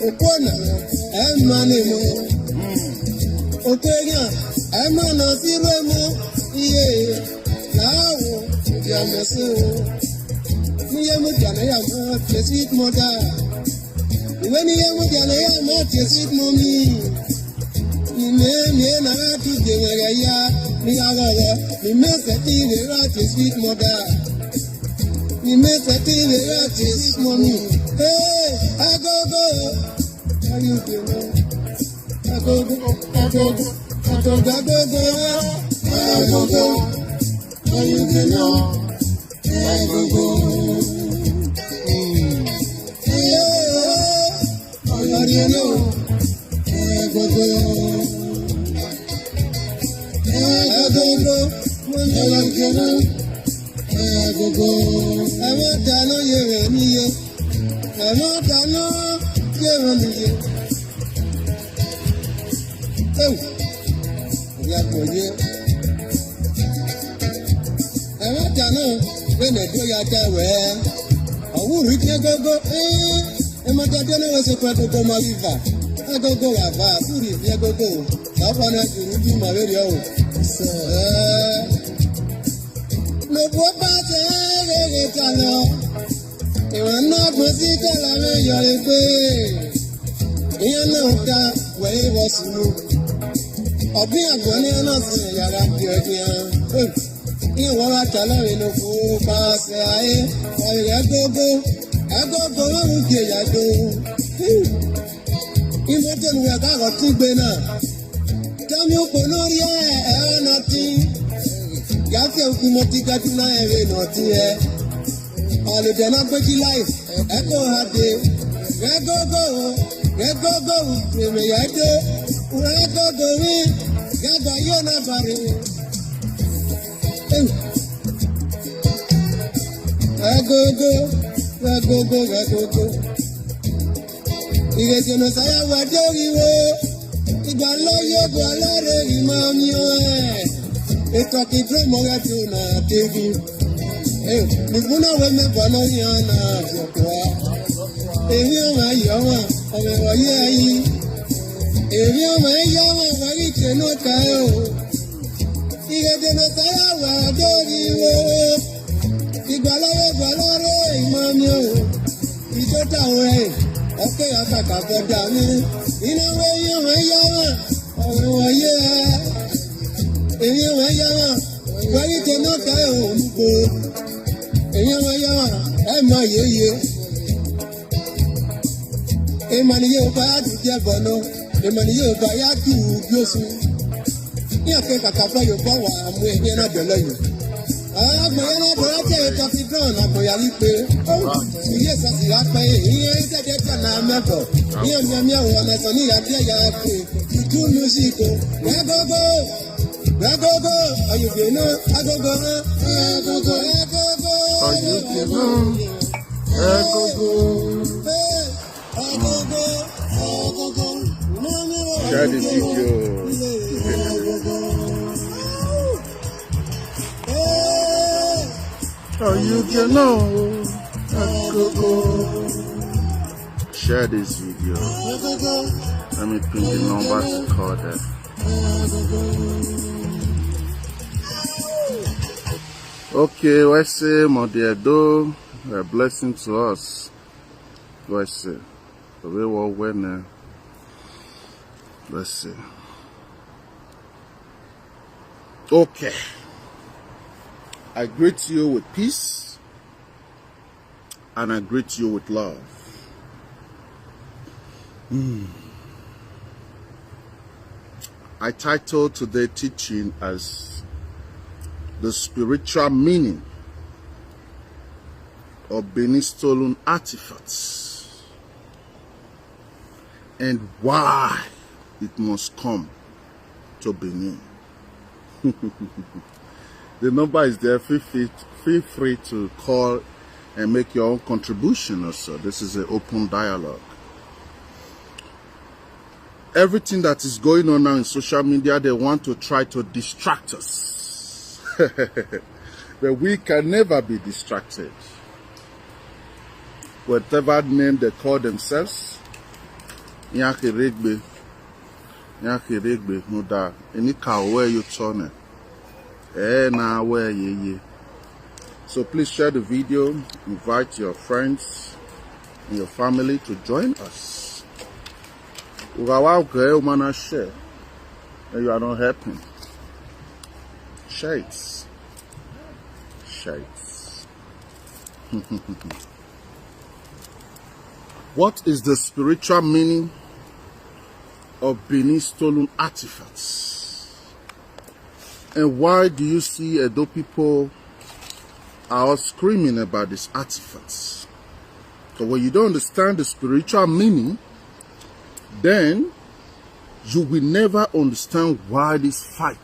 Okona, Emanimo, Okenya, Emana Siremo, Ye, now, Yamaso, Yamutana, Jessit Moda, when Yamutana, Jessit Mommy, Nina to Jemaya, Niaga, Nimesati, Jessit Moda. You make a TV this morning. Hey, I go. How you doing? I go. How you doing? I go. How you know? Go. I'm not done here, I'm not done here. Oh, yeah, for you. I'm not done when I do your tower. I will reach your go. I'm not done was a part of my river. I go, put it, yeah, go. I want to do my radio. No, what about ìwọ̀n náà kò sí kẹ́lá mẹ́yọ̀ lè pé ìyẹn náà ká wẹ̀yìn wọ̀ sínú ọ̀bín àgbọ̀n ní ọ̀nà sí yàrá bí ọdún yẹn ìyẹn wọ́n wá tẹ̀lẹ́rìn ló fún pàṣẹ ayé ọ̀rẹ́ ẹgbógó wọn ń gbé yàgbó ìmọ̀tẹ́nu rẹ̀ káàkọ́ tún gbé náà tọ́mí òpó lórí ẹ̀rọ náà tí yàtọ̀ òkú mọ́tí gàdú náà ẹ̀rẹ́ náà tí ẹ. Holiday na Beji life, Echo Hade, Regogo, Premiade, Regogo, Gaba Yona Barry. Regogo. Igezeno saya wadogiwo, Igaloyo Gualare Imamio, Ekakidro Mogatuna, Tevi. Nìkúnná wẹ́mẹ́ bọ́nà yànnà àjọpọ̀ èmi ọmọ ayọ̀ wọn ọmọ ìwọ̀nyí ẹ̀yìn èmi ọmọ ẹ̀yọ́ wọn wọ́n ìtẹ̀nú ká ẹ̀ o ìrèdènà sáyà wà lórí wo ìgbàlọ́rẹ́ ìmọ̀ mi o ìjọ́ta wọn ẹ̀ ọ̀kẹ́ àkàkà fọ́dà mi ìnáwó èmi ọmọ ẹ̀yọ́ wọn ọmọ ìwọ̀nyí ẹ̀ èmi ọmọ ẹ̀yọ́ wọn wọ́n ìtẹ̀nú ká ẹ̀ o nígbò. Èyàn wọn yá wọn ẹ mọ yéye èèmọ̀ ni yóò bá yàtú jẹ́ bọ̀nà èèmọ̀ ni yóò bá yàtú bí ó sùn ní ọ̀kẹ́ kàkà fọ́ yóò bọ̀ wà á mú ẹni ẹ̀ náà dọ̀lọ́ yìí. Àgbọ̀yẹ́ náà bọ̀ láti ẹ̀ka fi dán àgbọ̀yà wípé ìyé ìsọ̀sì wá pẹ́ ìyẹn ń tẹ̀lé tẹ̀ náà mẹ́bọ̀ ìyẹn mi àmì àwọn ọ̀nà ẹ̀sán ní ìyàtí ẹ̀yà pé ìtú mísíkò Regogo, ayùgbé náà agogo náà Regogo. Share the video. Share this video. Let me pin the number to call them. Okay, let's say Modiedo, a blessing to us. Let's see. The way we're winning. Let's see. Okay. I greet you with peace. And I greet you with love. I titled today's teaching as the spiritual meaning of Benin stolen artifacts and why it must come to Benin. The number is there. Feel free to call and make your own contribution also. This is an open dialogue. Everything that is going on now in social media, they want to try to distract us. But we can never be distracted. Whatever name they call themselves, Nyakiregbe. Nyakiregbe. Muda. Enika where you turn it. Na where ye. So please share the video. Invite your friends and your family to join us. Ugawa umana share. And you are not helping. Share it. Share it. What is the spiritual meaning of Benin stolen artifacts? And why do you see Edo people are all screaming about these artifacts? So when you don't understand the spiritual meaning, then you will never understand why this fight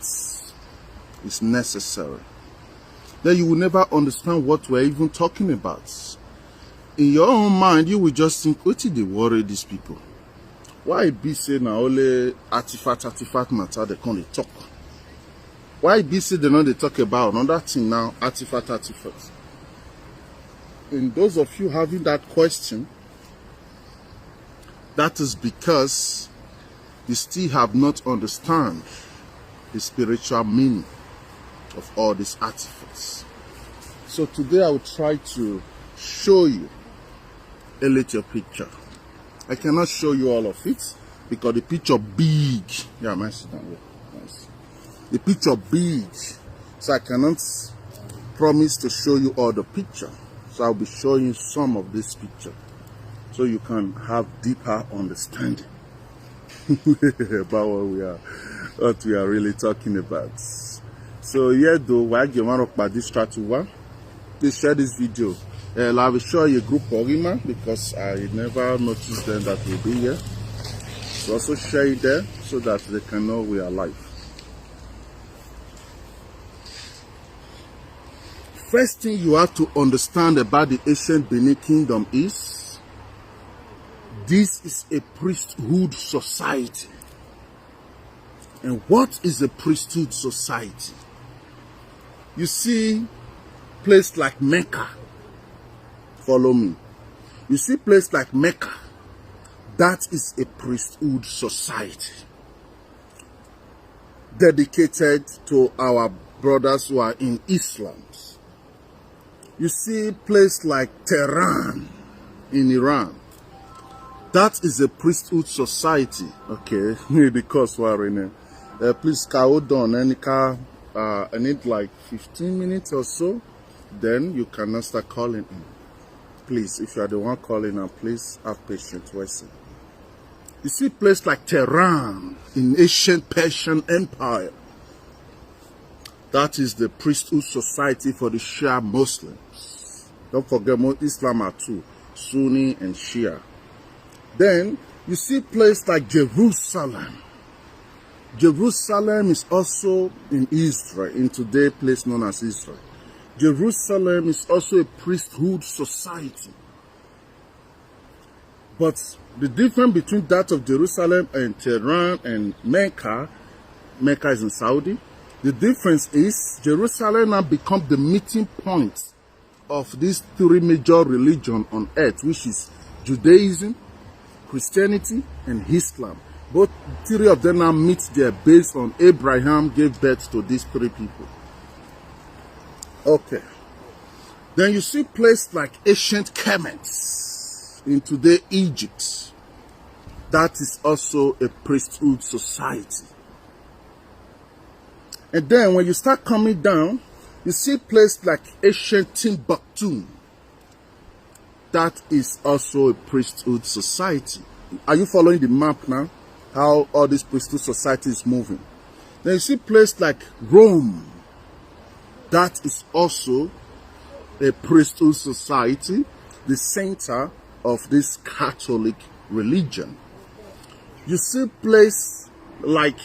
is necessary. Then you will never understand what we're even talking about. In your own mind, you will just think, what did they worry these people? Why be saying now only artifact matter they can't talk? Why be saying they know they talk about another thing now, artifact? And those of you having that question, that is because you still have not understand the spiritual meaning of all these artifacts. So today I will try to show you a little picture. I cannot show you all of it because the picture big. Yeah, man, sit down here. Nice. The picture big, so I cannot promise to show you all the picture. So I'll be showing you some of this picture, so you can have deeper understanding about what we are really talking about. So yeah, though, why you want to this strategy? Please share this video. I will show you a group Ogunamen because I never noticed them that will be here. So also share it there so that they can know we are live. First thing you have to understand about the ancient Benin kingdom is this is a priesthood society. And what is a priesthood society? You see, place like Mecca. Follow me. You see, place like Mecca. That is a priesthood society dedicated to our brothers who are in Islam. You see, place like Tehran in Iran. That is a priesthood society. Okay, because we're in a please hold on. I need like 15 minutes or so. Then you can start calling in. Please, if you are the one calling in, please have patience. Listen. You see, place like Tehran in ancient Persian Empire. That is the priesthood society for the Shia Muslims. Don't forget, Islam are two, Sunni and Shia. Then you see place like Jerusalem. Jerusalem is also in Israel, in today's place known as Israel. Jerusalem is also a priesthood society. But the difference between that of Jerusalem and Tehran and Mecca is in Saudi. The difference is Jerusalem now become the meeting point of these three major religions on earth, which is Judaism, Christianity, and Islam. Both three of them now meet there based on Abraham gave birth to these three people. Okay. Then you see places like ancient Kemet in today Egypt. That is also a priesthood society. And then when you start coming down, you see places like ancient Timbuktu. That is also a priesthood society. Are you following the map now? How all this priesthood society is moving. Then you see places like Rome. That is also a priesthood society, the center of this Catholic religion. You see places like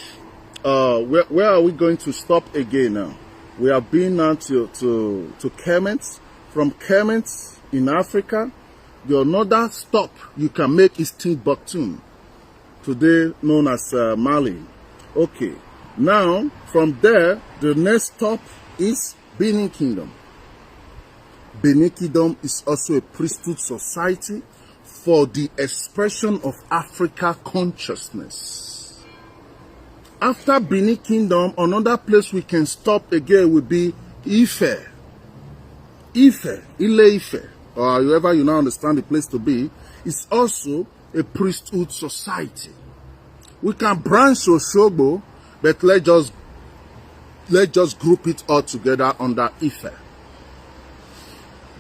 where are we going to stop again now? We have been now to Kemet. From Kemet in Africa, your another stop you can make is Timbuktu, today known as Mali. Okay, now from there, the next stop is Benin Kingdom. Benin Kingdom is also a priesthood society for the expression of Africa consciousness. After Benin Kingdom, another place we can stop again would be Ife. Ile-Ife, or however you now understand the place to be, is also a priesthood society. We can branch Osogbo, but let's just group it all together under Ife.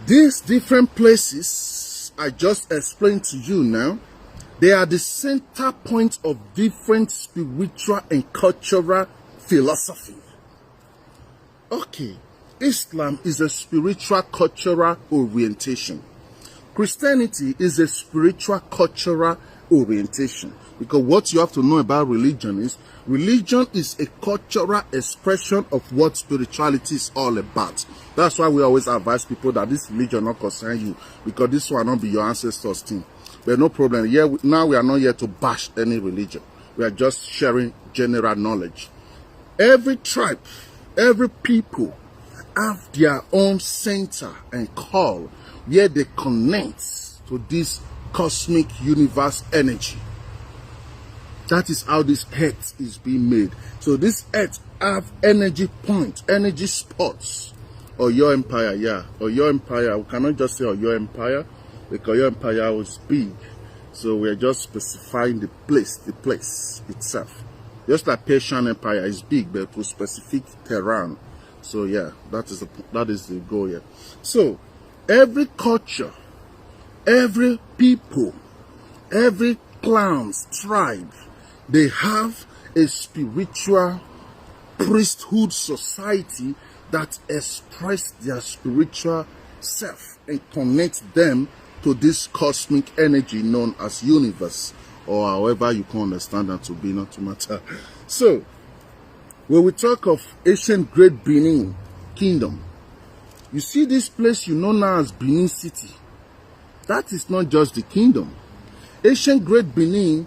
These different places I just explained to you now, they are the center point of different spiritual and cultural philosophy. Okay, Islam is a spiritual cultural orientation. Christianity is a spiritual cultural orientation. Because what you have to know about religion is a cultural expression of what spirituality is all about. That's why we always advise people that this religion not concern you, because this will not be your ancestors' thing. But no problem. Now we are not here to bash any religion. We are just sharing general knowledge. Every tribe, every people have their own center and call where they connect to this cosmic universe energy. That is how this earth is being made. So this earth have energy points, energy spots. Or your empire, yeah. Or your empire. We cannot just say or your empire, because your empire was big. So we are just specifying the place itself. Just like Persian Empire is big, but to specific terrain. So yeah, that is the goal here. So every culture, every people, every clans, tribe, they have a spiritual priesthood society that express their spiritual self and connect them to this cosmic energy known as universe, or however you can understand that to be, not to matter. So when we talk of ancient great Benin Kingdom, you see this place you know now as Benin City. That is not just the kingdom. Ancient great Benin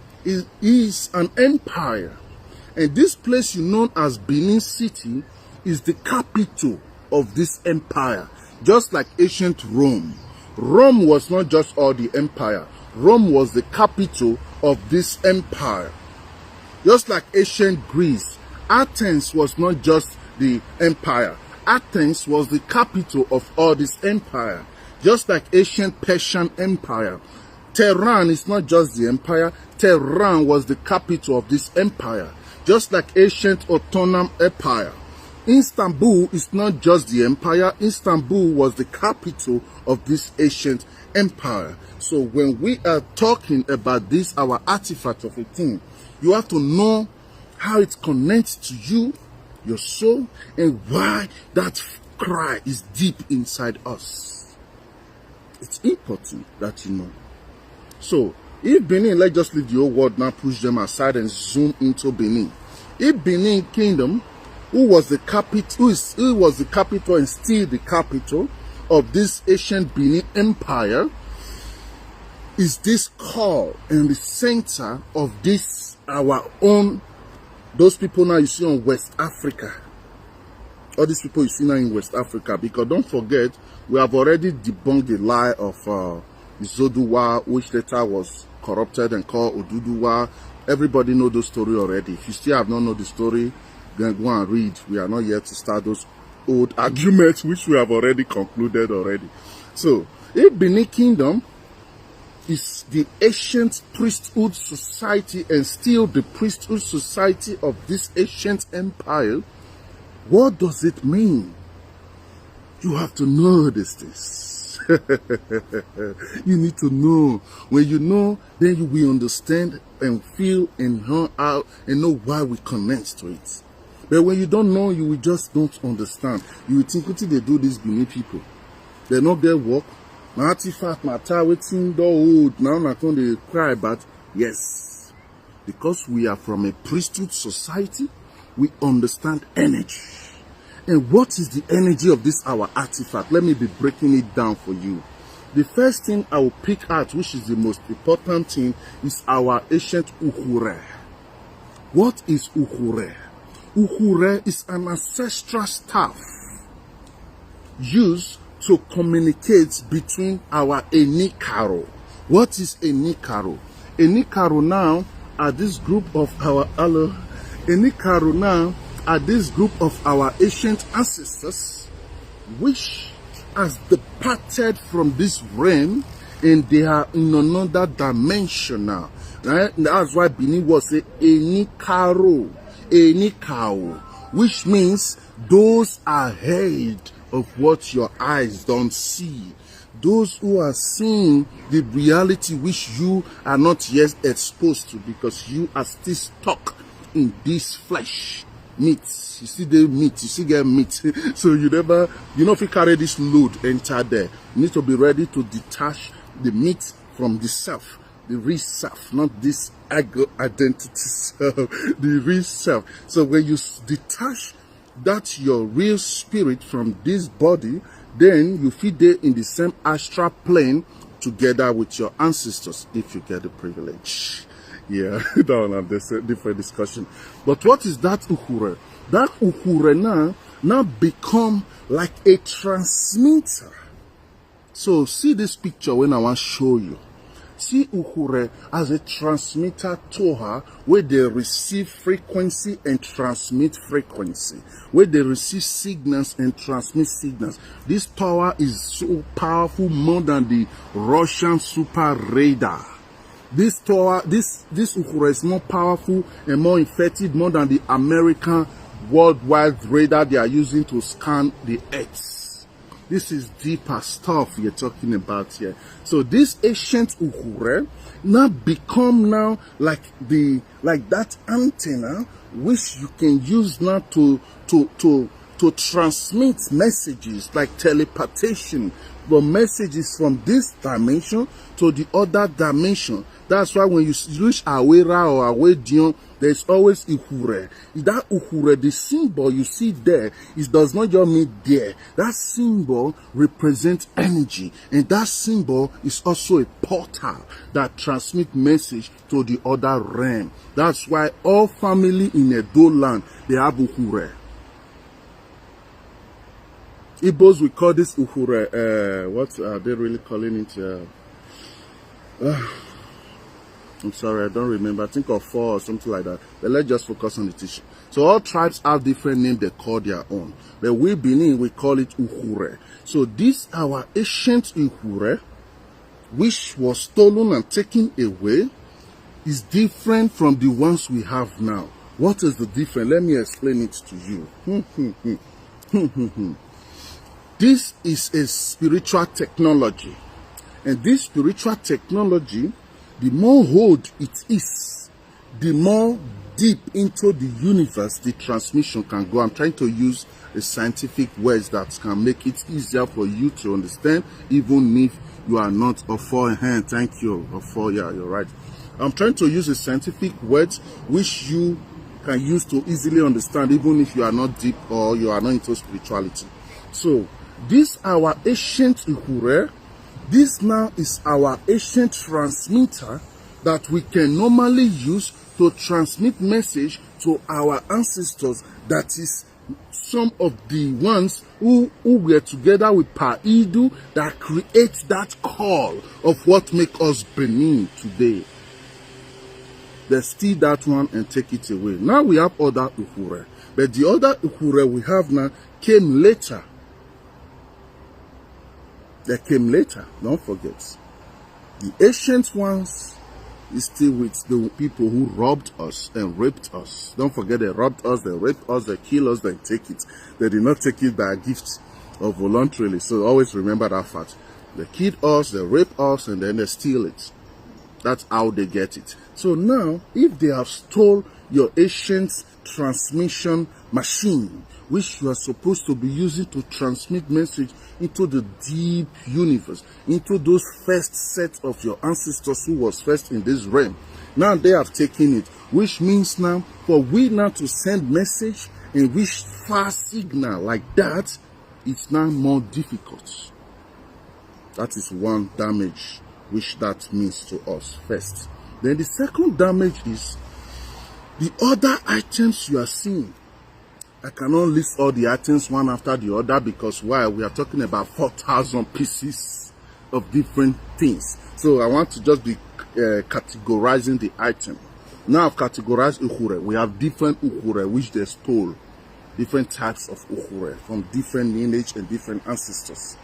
is an empire, and this place you know as Benin City is the capital of this empire. Just like ancient Rome. Rome was not just all the empire. Rome was the capital of this empire. Just like ancient Greece, Athens was not just the empire. Athens was the capital of all this empire. Just like ancient Persian Empire. Tehran is not just the empire. Tehran was the capital of this empire. Just like ancient Ottoman Empire. Istanbul is not just the empire. Istanbul was the capital of this ancient empire. So when we are talking about this, our artifact of a thing, you have to know how it connects to you, your soul, and why that cry is deep inside us. It's important that you know. So if Benin, let's just leave the whole world now, push them aside and zoom into Benin. If Benin Kingdom, who was the capital and still the capital of this ancient Benin Empire, is this core and the center of this our own, those people now you see on West Africa. All these people you see now in West Africa, because don't forget, we have already debunked the lie of Zoduwa, which later was corrupted and called Oduduwa. Everybody know the story already. If you still have not know the story, then go and read. We are not yet to start those old arguments which we have already concluded already. So, if Benin Kingdom is the ancient priesthood society and still the priesthood society of this ancient empire, what does it mean? You have to know this. You need to know. When you know, then you will understand and feel and know how and know why we connect to it. But when you don't know, you will just don't understand. You will think, what did they do these Benin people? They not get work. My artifact, my tower, waiting door old. Now I'm going to cry, but yes. Because we are from a priesthood society, we understand energy. And what is the energy of this our artifact? Let me be breaking it down for you. The first thing I will pick out, which is the most important thing, is our ancient Uhure. What is Uhure? Uhure is an ancestral staff used to communicate between our Enikaro, What is a Nikaro? A Nikaro now are this group of our Nikaro now are this group of our ancient ancestors which has departed from this realm and they are in another dimension now. Right? That's why Benin was a Nikaro, a Nikao, which means those ahead of what your eyes don't see. Those who are seeing the reality which you are not yet exposed to because you are still stuck in this flesh. Meat. You see the meat, you see get meat. So you know if you carry this load enter there, you need to be ready to detach the meat from the self, the real self, not this ego identity self, the real self. So when you detach that your real spirit from this body, then you fit there in the same astral plane together with your ancestors if you get the privilege. Yeah, that one there's a different discussion. But what is that Uhure? That Uhure now become like a transmitter. So see this picture when I want to show you. See Uhure as a transmitter to her where they receive frequency and transmit frequency. Where they receive signals and transmit signals. This tower is so powerful more than the Russian super radar. This tower, this Uhure is more powerful and more effective more than the American worldwide radar they are using to scan the earth. This is deeper stuff you're talking about here. So this ancient Uhure now become now like that antenna which you can use now to transmit messages like teleportation, the messages from this dimension to the other dimension. That's why when you reach Awera or Awedion, there's always Uhure. That Uhure, the symbol you see there, it does not just mean there. That symbol represents energy. And that symbol is also a portal that transmits message to the other realm. That's why all family in Edo land, they have Uhure. Igbos, we call this Uhure, what are they really calling it? I'm sorry, I don't remember. I think of 4 or something like that. But let's just focus on the teaching. So all tribes have different names they call their own. But we Benin, we call it Uhure. So this our ancient Uhure, which was stolen and taken away, is different from the ones we have now. What is the difference? Let me explain it to you. This is a spiritual technology. And this spiritual technology, the more old it is, the more deep into the universe the transmission can go. I'm trying to use a scientific words that can make it easier for you to understand, even if you are not a forehand. Thank you. Yeah, you're right. I'm trying to use a scientific words which you can use to easily understand, even if you are not deep or you are not into spirituality. So this our ancient Uhure. This now is our ancient transmitter that we can normally use to transmit message to our ancestors. That is some of the ones who were together with Paidu that create that call of what make us Benin today. They steal that one and take it away. Now we have other Uhure. But the other Uhure we have now came later. They came later, don't forget. The ancient ones is still with the people who robbed us and raped us. Don't forget, they robbed us, they raped us, they killed us, they take it. They did not take it by a gift or voluntarily. So always remember that fact. They killed us, they raped us, and then they steal it. That's how they get it. So now, if they have stole your ancient transmission machine, which you are supposed to be using to transmit message into the deep universe, into those first set of your ancestors who was first in this realm. Now they have taken it, which means now for we now to send message and reach fast signal like that, it's now more difficult. That is one damage which that means to us first. Then the second damage is the other items you are seeing. I cannot list all the items one after the other because why? We are talking about 4,000 pieces of different things. So I want to just be categorizing the item. Now I've categorized ukhure. We have different ukhure which they stole. Different types of ukhure from different lineage and different ancestors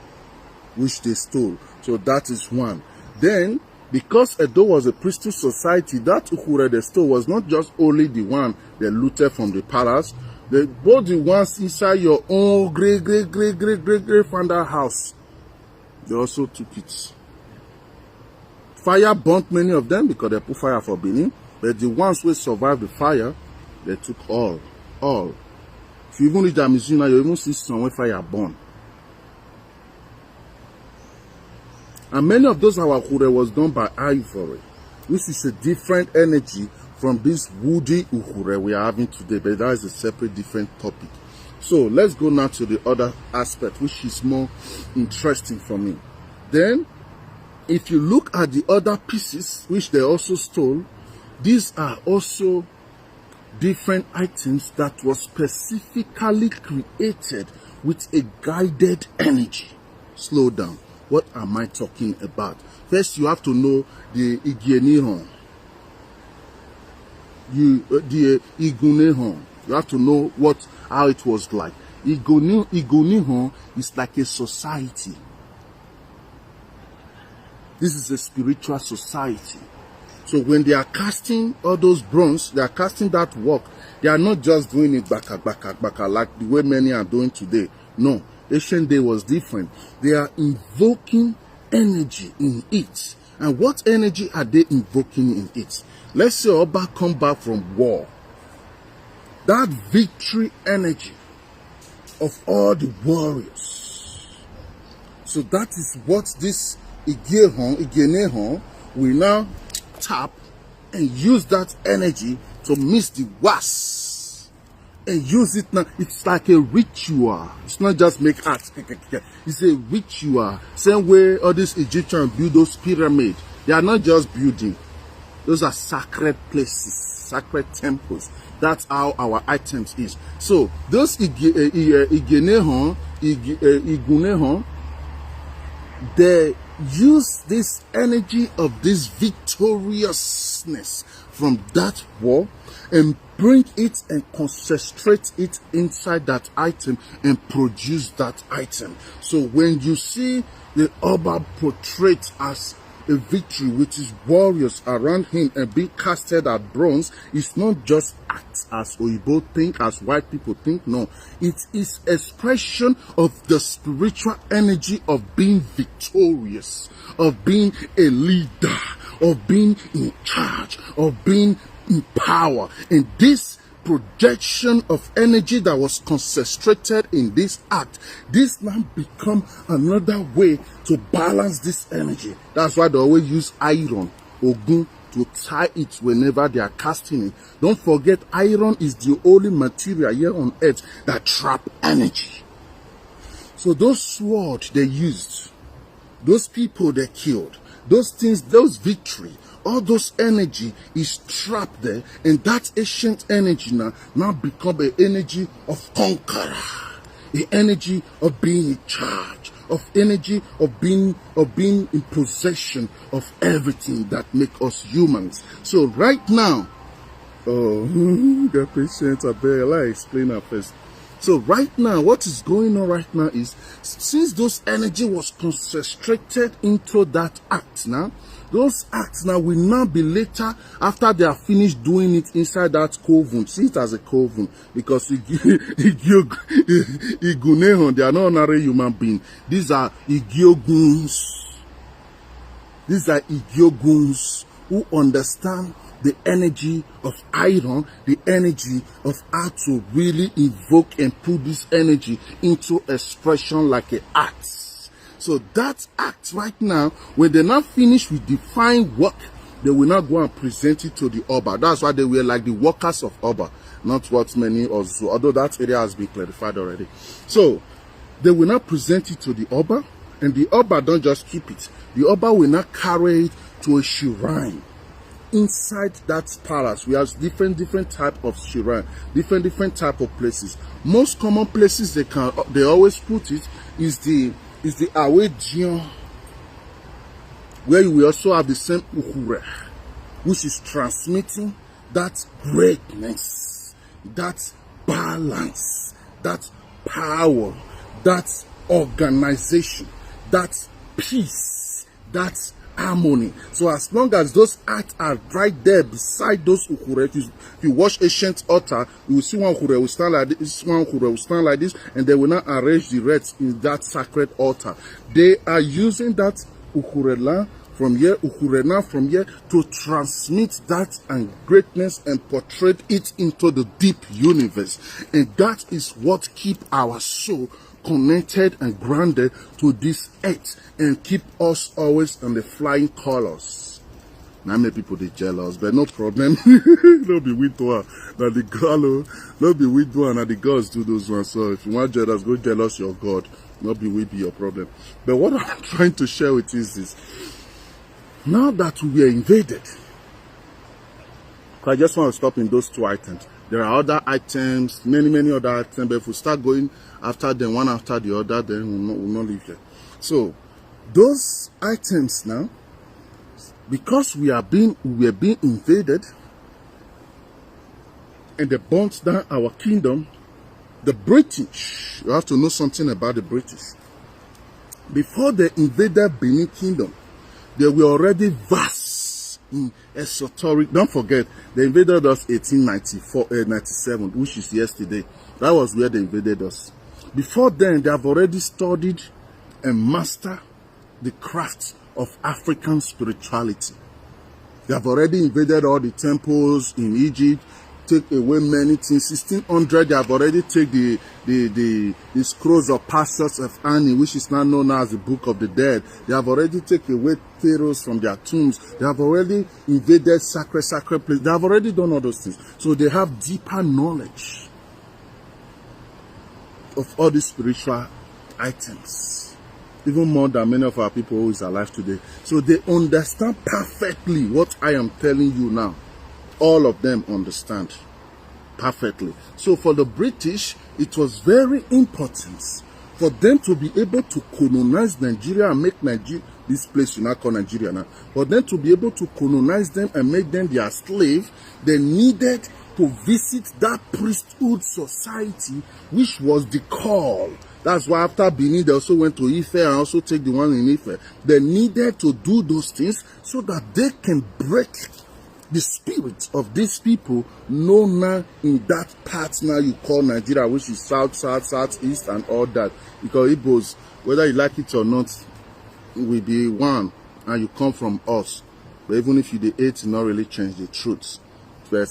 which they stole. So that is one. Then, because Edo was a priesthood society, that ukhure they stole was not just only the one they looted from the palace, both the ones inside your own great father house, they also took it. Fire burnt many of them because they put fire for Benin, but the ones who survived the fire, they took all. If you even reach the museum now, you even see some where fire burn. And many of those our ukhure was done by ivory, which is a different energy from this woody ukhure we are having today, but that is a separate, different topic. So let's go now to the other aspect, which is more interesting for me. Then, if you look at the other pieces which they also stole, these are also different items that was specifically created with a guided energy. Slow down. What am I talking about? First, you have to know the Igienihon. The Igunehon. You have to know how it was like. Igunehon is like a society. This is a spiritual society. So when they are casting all those bronze, they are casting that work. They are not just doing it baka like the way many are doing today. No, ancient day was different. They are invoking energy in it. And what energy are they invoking in it? Let's say Oba come back from war. That victory energy of all the warriors. So that is what this Igenehon will now tap and use that energy to miss the was and use it now. It's like a ritual. It's not just make art. It's a ritual. Same way all these Egyptians build those pyramids. They are not just building. Those are sacred places, sacred temples. That's how our items is. So those Igunehon, they use this energy of this victoriousness from that war and bring it and concentrate it inside that item and produce that item. So when you see the Oba portrayed as a victory with his warriors around him and being casted at bronze, it's not just act as Oyibo think, as white people think. No, it is expression of the spiritual energy of being victorious, of being a leader, of being in charge, of being in power. And this projection of energy that was concentrated in this act, this now become another way to balance this energy. That's why they always use iron, Ogun, to tie it whenever they are casting it. Don't forget, iron is the only material here on earth that trap energy. So those swords they used, those people they killed, those things, those victory, all those energy is trapped there, and that ancient energy now become an energy of conqueror, the energy of being in charge, of energy of being in possession of everything that make us humans. So right now, the patients are there. I'll explain that first. So right now, what is going on right now is, since those energy was concentrated into that act now, those acts now will now be later, after they are finished doing it inside that coven. See it as a coven, because Igunehon, they are not ordinary human beings. These are Igioguns. These are Igioguns who understand the energy of iron, the energy of how to really invoke and put this energy into expression like an act. So that act right now, when they're not finished with the fine work, they will not go and present it to the Oba. That's why they were like the workers of Oba, not what many also, although that area has been clarified already. So they will not present it to the Oba, and the Oba don't just keep it. The Oba will not carry it to a shrine. Inside that palace, we have different type of shrine, different type of places. Most common places they always put it is the Awejion where you will also have the same Ukure, which is transmitting that greatness, that balance, that power, that organization, that peace, that harmony. So as long as those arts are right there beside those Ukure, if you watch ancient altar, you will see one Ukure will stand like this, one Ukure will stand like this, and they will not arrange the rest in that sacred altar. They are using that Ukure from here, Ukurena from here, to transmit that and greatness and portray it into the deep universe. And that is what keep our soul connected and grounded to this earth and keep us always on the flying colors. Now many people they jealous, but no problem. Don't be with one. Now the girl, don't be with one. Now the girls do those ones. So if you want jealous, go jealous your God. Not be with your problem. But what I'm trying to share with you is this. Now that we are invaded, I just want to stop in those two items. There are other items, many other items, but if we start going after them, one after the other, then we'll not leave here. So, those items now, because we are being invaded, and they burnt down our kingdom, the British, you have to know something about the British. Before they invaded Benin Kingdom, they were already vast in esoteric. Don't forget, they invaded us 1897, which is yesterday. That was where they invaded us. Before then, they have already studied and mastered the craft of African spirituality. They have already invaded all the temples in Egypt, take away many things. 1600, they have already taken the scrolls of Pastors of Annie, which is now known as the Book of the Dead. They have already taken away pharaohs from their tombs. They have already invaded sacred places. They have already done all those things. So they have deeper knowledge of all these spiritual items, even more than many of our people who is alive today. So they understand perfectly what I am telling you now. All of them understand perfectly. So for the British, it was very important for them to be able to colonize Nigeria and make Nigeria, this place you now call Nigeria now, for them to be able to colonize them and make them their slave, they needed to visit that priesthood society, which was the call. That's why after Benin, they also went to Ife and also take the one in Ife. They needed to do those things so that they can break the spirit of these people known now in that part now you call Nigeria, which is south, southeast, and all that. Because Igbos, whether you like it or not, will be one, and you come from us. But even if you the hate, not really change the truth. But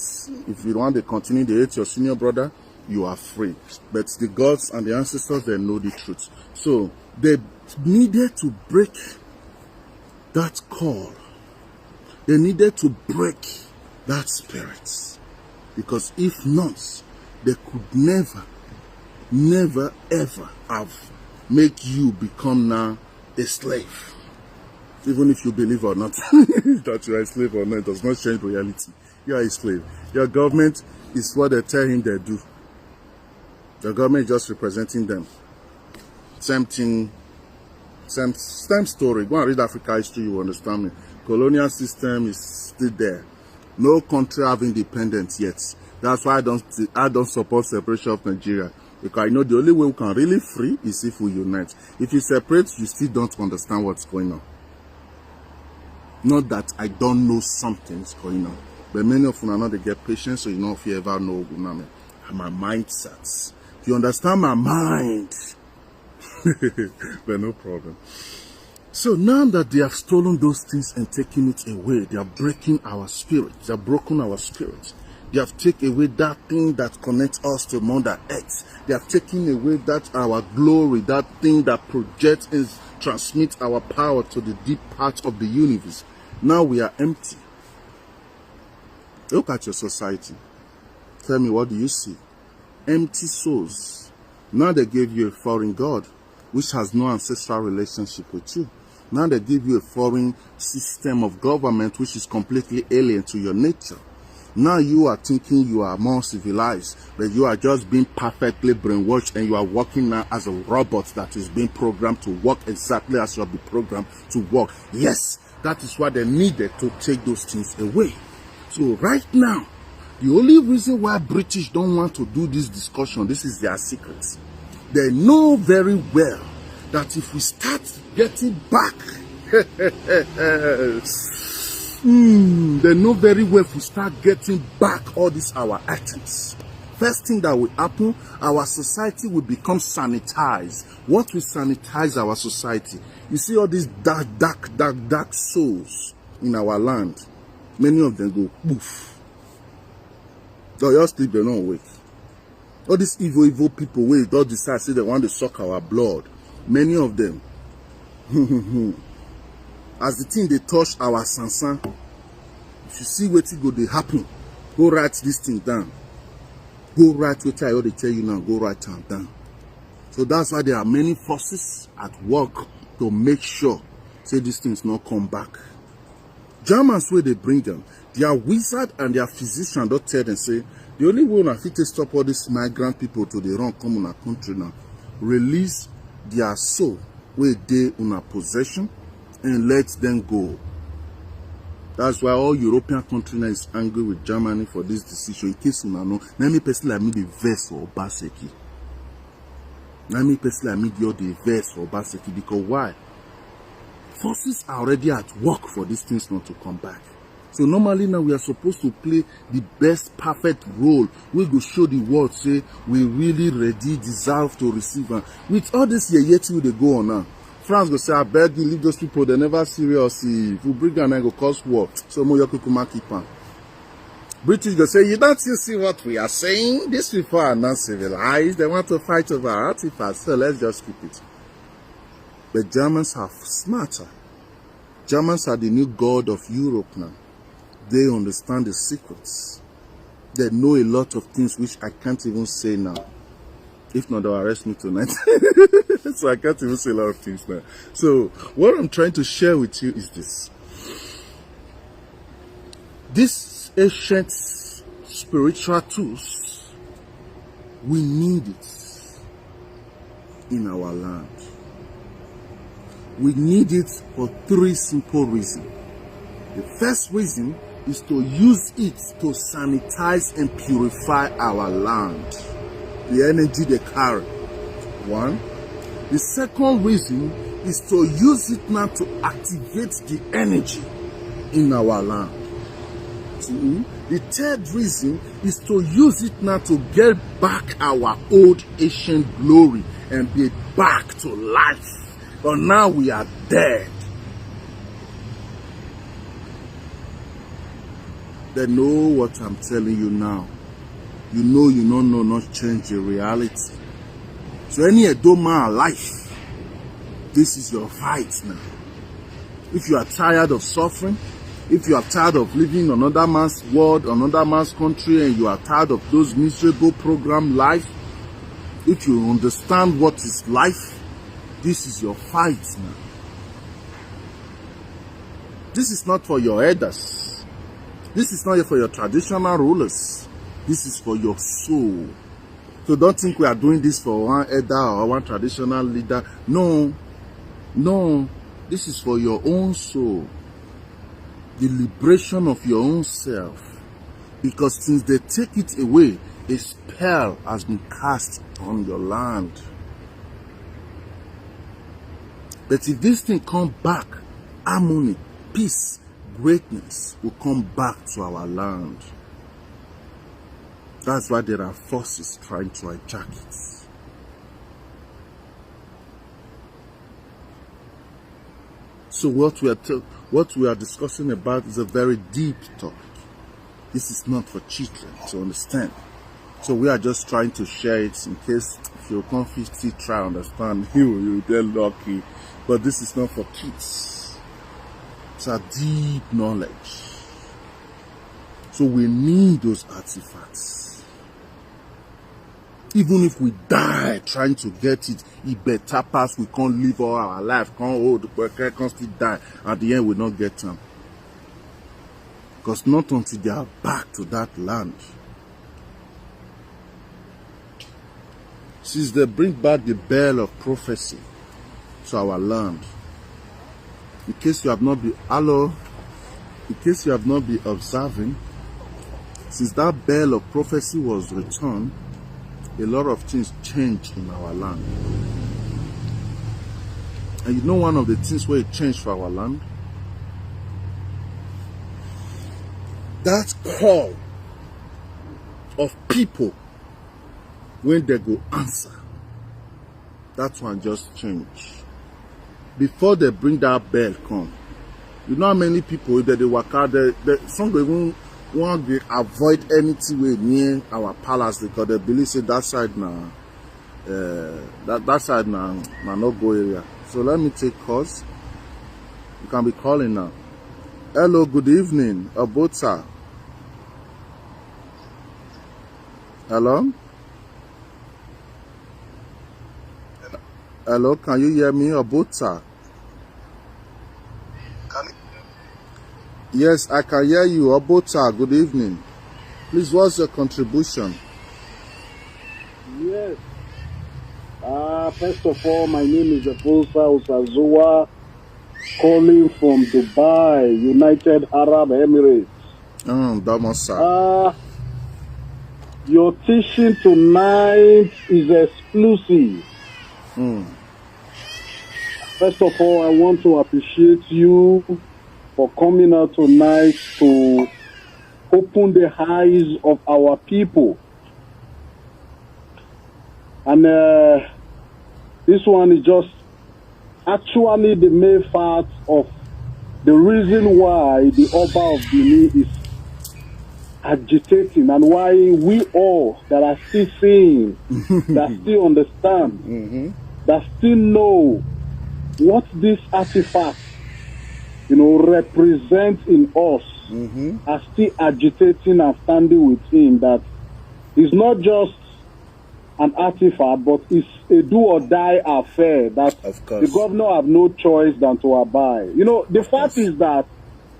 if you want to continue to hate your senior brother, you are free. But the gods and the ancestors, they know the truth. So they needed to break that call. They needed to break that spirit, because if not, they could never ever have make you become now a slave. Even if you believe or not that you are a slave or not, it does not change reality. You are a slave. Your government is what they tell him they do. The government is just representing them. Same thing, same story. Go and read Africa history, you understand me. Colonial system is still there. No country have independence yet. That's why I don't support separation of Nigeria. Because I know the only way we can really free is if we unite. If you separate, you still don't understand what's going on. Not that I don't know something's going on. But many of you are not they get patience, so you know if you ever know Ogunamen. My mindsets. If you understand my mind, but no problem. So now that they have stolen those things and taken it away, they are breaking our spirit. They have broken our spirit. They have taken away that thing that connects us to Mother Earth. They have taken away that our glory, that thing that projects and transmits our power to the deep part of the universe. Now we are empty. Look at your society. Tell me, what do you see? Empty souls. Now they gave you a foreign god, which has no ancestral relationship with you. Now they give you a foreign system of government, which is completely alien to your nature. Now you are thinking you are more civilized, but you are just being perfectly brainwashed, and you are working now as a robot that is being programmed to work exactly as you have been programmed to work. Yes, That is why they needed to take those things away. So right now, the only reason why British don't want to do this discussion, this is their secret. They know very well that if we start getting back, they know very well if we start getting back all these our items. First thing that will happen, our society will become sanitized. What will sanitize our society? You see all these dark souls in our land. Many of them go poof. They just sleep, they're not awake. All these evil people, we don't decide, say they want to suck our blood. Many of them, as the thing they touch our sansan, if you see what go they happen, go write this thing down. Go write what I already tell you now, go write it down. So that's why there are many forces at work to make sure, say these things not come back. Germans, where they bring them, their wizard and their physician don't tell them, say, the only way we fit to stop all these migrant people to the run come in our country now, release their soul where they in our possession and let them go. That's why all European countries now is angry with Germany for this decision. In case you know, let me personally like me the verse for Obaseki. Let me personally like me the verse for Obaseki, because why? Forces are already at work for these things not to come back. So normally now we are supposed to play the best perfect role. We go show the world, say we really ready, deserve to receive. With all this yet they go on now. France go say, I beg you, leave those people, they never serious. If we bring them and go cause war, so more Yokukuma keep on. British go say, you don't see what we are saying? These people are not civilized, they want to fight over artifacts, so let's just keep it. But Germans are smarter. Germans are the new god of Europe now. They understand the secrets. They know a lot of things which I can't even say now. If not, they'll arrest me tonight. So I can't even say a lot of things now. So what I'm trying to share with you is this. These ancient spiritual tools, we need it in our land. We need it for three simple reasons. The first reason is to use it to sanitize and purify our land. The energy they carry. One. The second reason is to use it now to activate the energy in our land. Two. The third reason is to use it now to get back our old ancient glory and be back to life. But now we are dead. They know what I'm telling you now. You don't know, not change the reality. So any Edo man alive, this is your fight now. If you are tired of suffering, if you are tired of living another man's world, another man's country, and you are tired of those miserable program life, if you understand what is life, this is your fight now. This is not for your elders. This is not for your traditional rulers. This is for your soul. So don't think we are doing this for one elder or one traditional leader. No. No. This is for your own soul. The liberation of your own self. Because since they take it away, a spell has been cast on your land. But if this thing comes back, harmony, peace, greatness will come back to our land. That's why there are forces trying to hijack it. So what we are discussing about is a very deep topic. This is not for children to understand. So we are just trying to share it in case if you're confused, try to understand. You'll get lucky. But this is not for kids. It's a deep knowledge. So we need those artifacts. Even if we die trying to get it, it better pass. We can't live all our life. Can't hold the can't still die. At the end, we not get them. Because not until they are back to that land. Since they bring back the bell of prophecy to our land, In case you have not been, hello, in case you have not been observing, since that bell of prophecy was returned, a lot of things changed in our land. And you know one of the things where it changed for our land? That call of people when they go answer. That one just changed. Before they bring that bell come, you know how many people, if they work out, some people want to avoid anything way near our palace because they believe say that side now, that side now no go area. So let me take calls. You can be calling now. Hello, good evening, Obota. Hello? Hello, can you hear me, Obota? Yes, I can hear you, Obota. Good evening. Please, what's your contribution? Yes. First of all, my name is Efosa Usazua, calling from Dubai, United Arab Emirates. Your teaching tonight is exclusive. First of all, I want to appreciate you for coming out tonight to open the eyes of our people. And this one is just actually the main fact of the reason why the Oba of Benin is agitating and why we all that are still seeing, that still understand, that still know what this artifact, represents in us, are still agitating and standing with him, that it's not just an artifact, but it's a do or die affair that the governor have no choice than to abide. The fact is that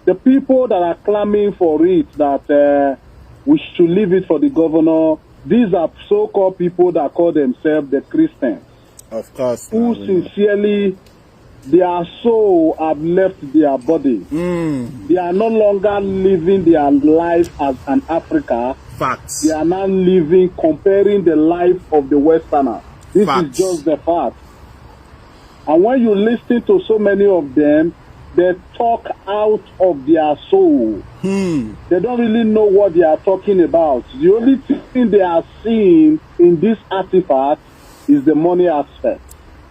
the people that are clamoring for it, that we should leave it for the governor, these are so-called people that call themselves the Christians. Of course. Who sincerely, their soul have left their body. They are no longer living their life as an Africa. Facts. They are now living, comparing the life of the Westerner. This is just the fact. And when you listen to so many of them, they talk out of their soul. They don't really know what they are talking about. The only thing they are seeing in this artifact is the money aspect.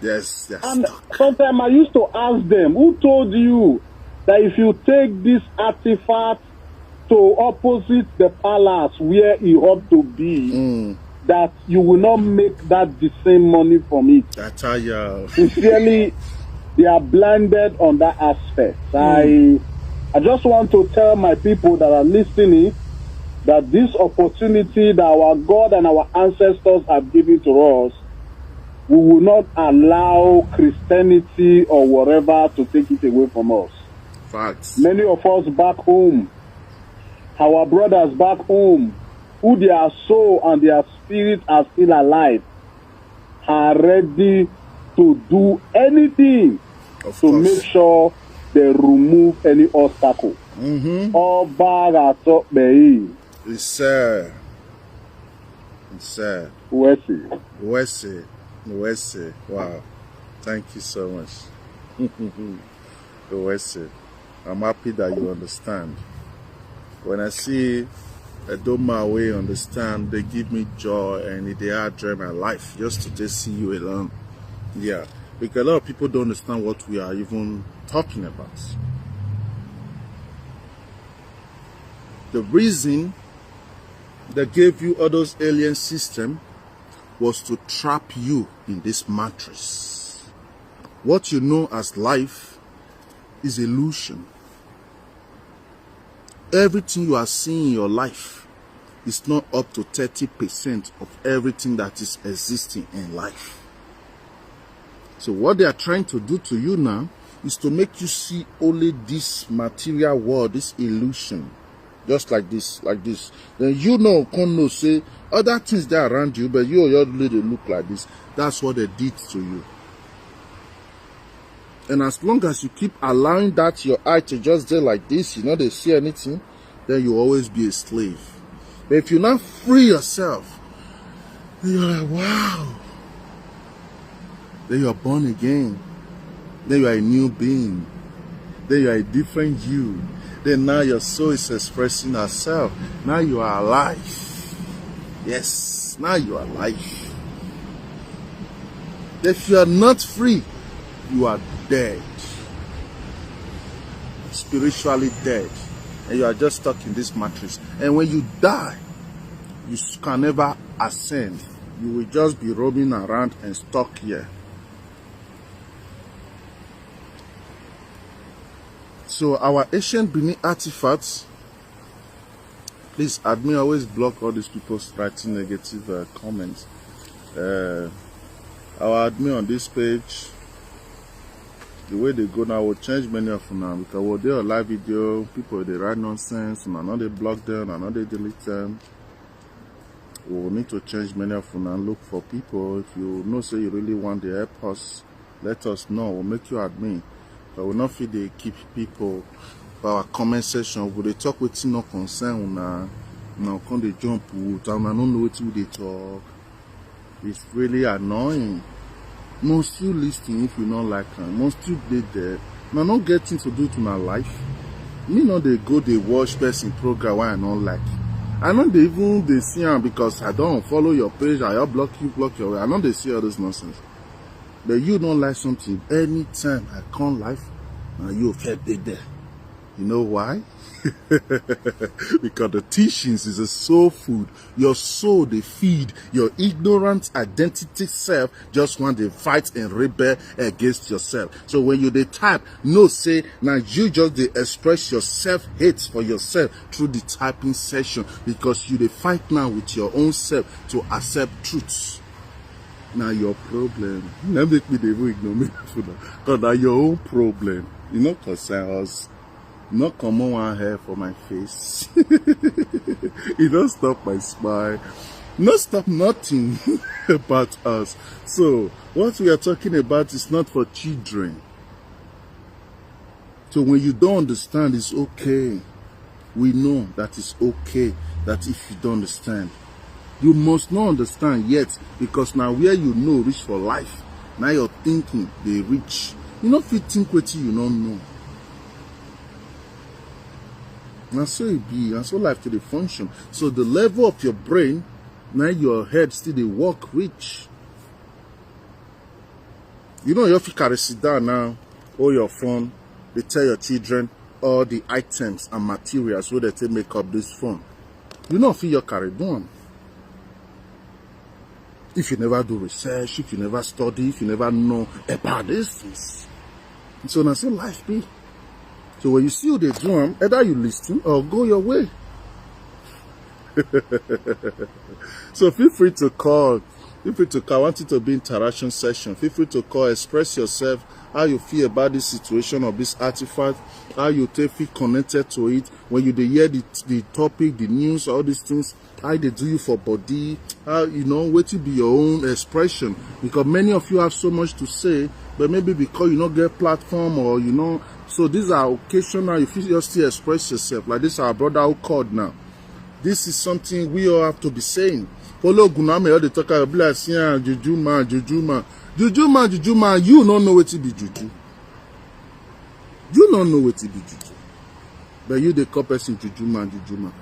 Yes, yes. And sometimes I used to ask them, who told you that if you take this artifact to opposite the palace where it ought to be, that you will not make that the same money from it? That's how you... Sincerely, they are blinded on that aspect. I just want to tell my people that are listening that this opportunity that our God and our ancestors have given to us, we will not allow Christianity or whatever to take it away from us. Facts. Many of us back home, our brothers back home, who their soul and their spirit are still alive, are ready to do anything to make sure they remove any obstacle. All bag at top bay. It's sad. It's sad. Wessie. Wow. Thank you so much. Wessie. I'm happy that you understand. When I see a Doma way understand, they give me joy and they are joy my life just to just see you alone. Yeah. Because a lot of people don't understand what we are even talking about. The reason they gave you all those alien system was to trap you in this mattress. What you know as life is illusion. Everything you are seeing in your life is not up to 30% of everything that is existing in life. So what they are trying to do to you now is to make you see only this material world, this illusion. Just like this. Then you say other things that are around you, but you already look like this. That's what they did to you. And as long as you keep allowing that your eye to just there like this, you know, they see anything, then you'll always be a slave. But if you now free yourself, you're like, wow. Then you're born again. Then you are a new being. Then you are a different you. Then now your soul is expressing herself. Now you are alive. Yes, now you are alive. If you are not free, you are dead. Spiritually dead. And you are just stuck in this matrix. And when you die, you can never ascend. You will just be roaming around and stuck here. So our ancient Benin artifacts, please, admin always block all these people writing negative comments. Our admin on this page, the way they go now will change many of them now, because we'll do a live video, people they write nonsense, and I know they block them, I know they delete them. We'll need to change many of them and look for people. If you know, say you really want to help us, let us know. We'll make you admin. But we'll not feel they keep people for our comment section. Will they talk with no concern now can they jump out and I don't know what they talk. It's really annoying. Must you listen if you don't like them? Must you be there? Now not getting to do it in my life. Me know they go they watch person program why I don't like. I know they even they see them because I don't follow your page, I block your way. I know they see all this nonsense. But you don't like something, anytime I come live, and you felt it there. You know why? Because the teachings is a soul food. Your soul, they feed. Your ignorant identity self just want to fight and rebel against yourself. So when you they type, no say, now you just they express your self-hate for yourself through the typing session. Because you they fight now with your own self to accept truths. Now your problem. Now make me the ignore me for that. Because now your own problem. You know, concern us. Not come on one hair for my face. You don't stop my smile. Not stop nothing about us. So what we are talking about is not for children. So when you don't understand, it's okay. We know that it's okay. That if you don't understand, you must not understand yet, because now where you know reach for life, now you're thinking they reach. You know if you think what you don't know. And so it be, and so life to the function. So the level of your brain, now your head still they work rich. You know you have to carry sit down now, or your phone, they tell your children all the items and materials where they take make up this phone. You know if you carry down. If you never do research, if you never study, if you never know about these things. And so now so life be. So when you see who they do, either you listen or go your way. So feel free to call. Feel free to call. I want it to be interaction session. Feel free to call. Express yourself. How you feel about this situation of this artifact. How you feel connected to it. When you hear the topic, the news, all these things. How they do you for body. How, you know, what to be your own expression. Because many of you have so much to say. But maybe because you don't get platform or, you know. So these are occasional. If you just still express yourself. Like this our brother who called now. This is something we all have to be saying. Follow Ogunamen, all the talk about like saying juju man, you don't know what to be juju. You don't know what to be juju. But you the call person juju man.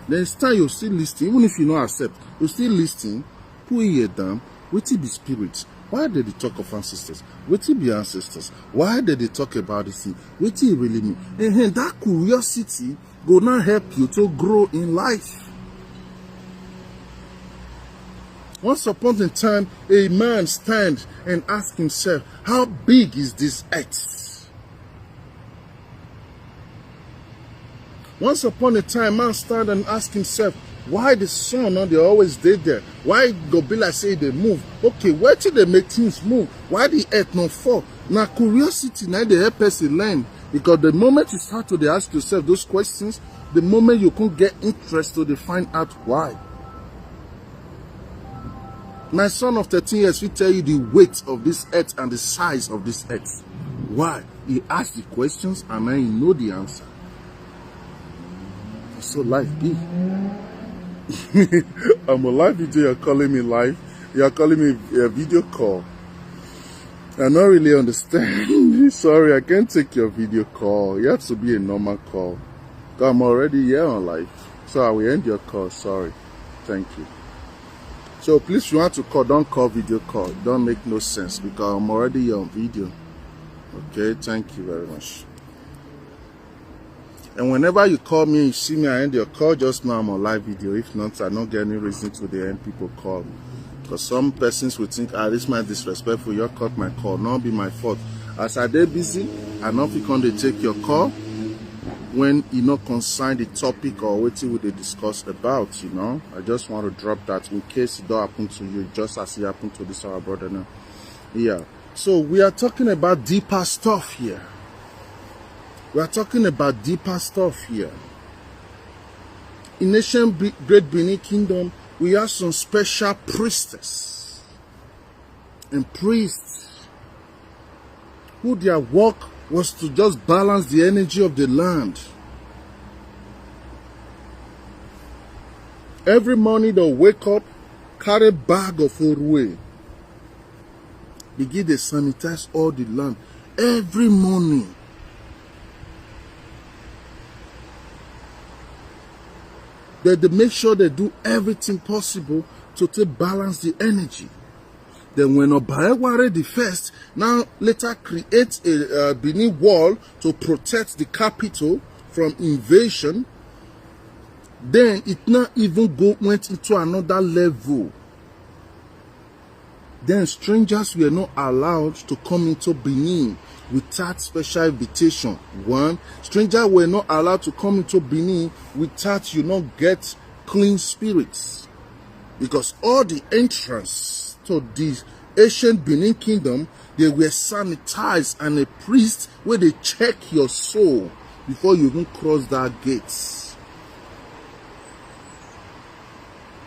Then it's time you still listening, even if you don't accept, you still listening, put ear down, what to be spirit. Why did they talk of ancestors? What to be ancestors? Why did they talk about this thing? What do you really mean? And that curiosity will now help you to grow in life. Once upon a time, a man stand and ask himself, how big is this earth? Once upon a time, man stand and ask himself, why the sun, they always stay there? Why go be like say they move? Okay, where till they make things move? Why the earth not fall? Now curiosity, now they help us learn. Because the moment you start to ask yourself those questions, the moment you can get interested to find out why. My son of 13 years will tell you the weight of this earth and the size of this earth. Why? He asks the questions and then he know the answer. So life be. I'm a live video, you're calling me live. You're calling me a video call. I don't really understand. Sorry, I can't take your video call. It has to be a normal call. I'm already here on live. So I will end your call. Sorry. Thank you. So please, if you want to call, don't call video call. It don't make no sense because I'm already here on video. Okay, thank you very much. And whenever you call me, you see me, I end your call, just know I'm on live video. If not, I don't get any reason to the end people call me. Because some persons will think, this man disrespectful, you cut my call. Not be my fault. As I dey busy, I don't think on they take your call when you not concern the topic or what you would they discuss about, you know. I just want to drop that in case it don't happen to you, just as it happened to this our brother now. Yeah. So we are talking about deeper stuff here. We are talking about deeper stuff here. In ancient Great Benin Kingdom, we have some special priestess and priests who their work was to just balance the energy of the land. Every morning they'll wake up, carry a bag of Orwe. Begin to sanitize all the land every morning. They make sure they do everything possible to balance the energy. Then when Obaeware the first now later create a Benin wall to protect the capital from invasion, then it not even went into another level. Then strangers were not allowed to come into Benin without special invitation. One, strangers were not allowed to come into Benin without you not get clean spirits. Because all the entrance to the ancient Benin Kingdom, they were sanitized, and a priest where they check your soul before you even cross that gates.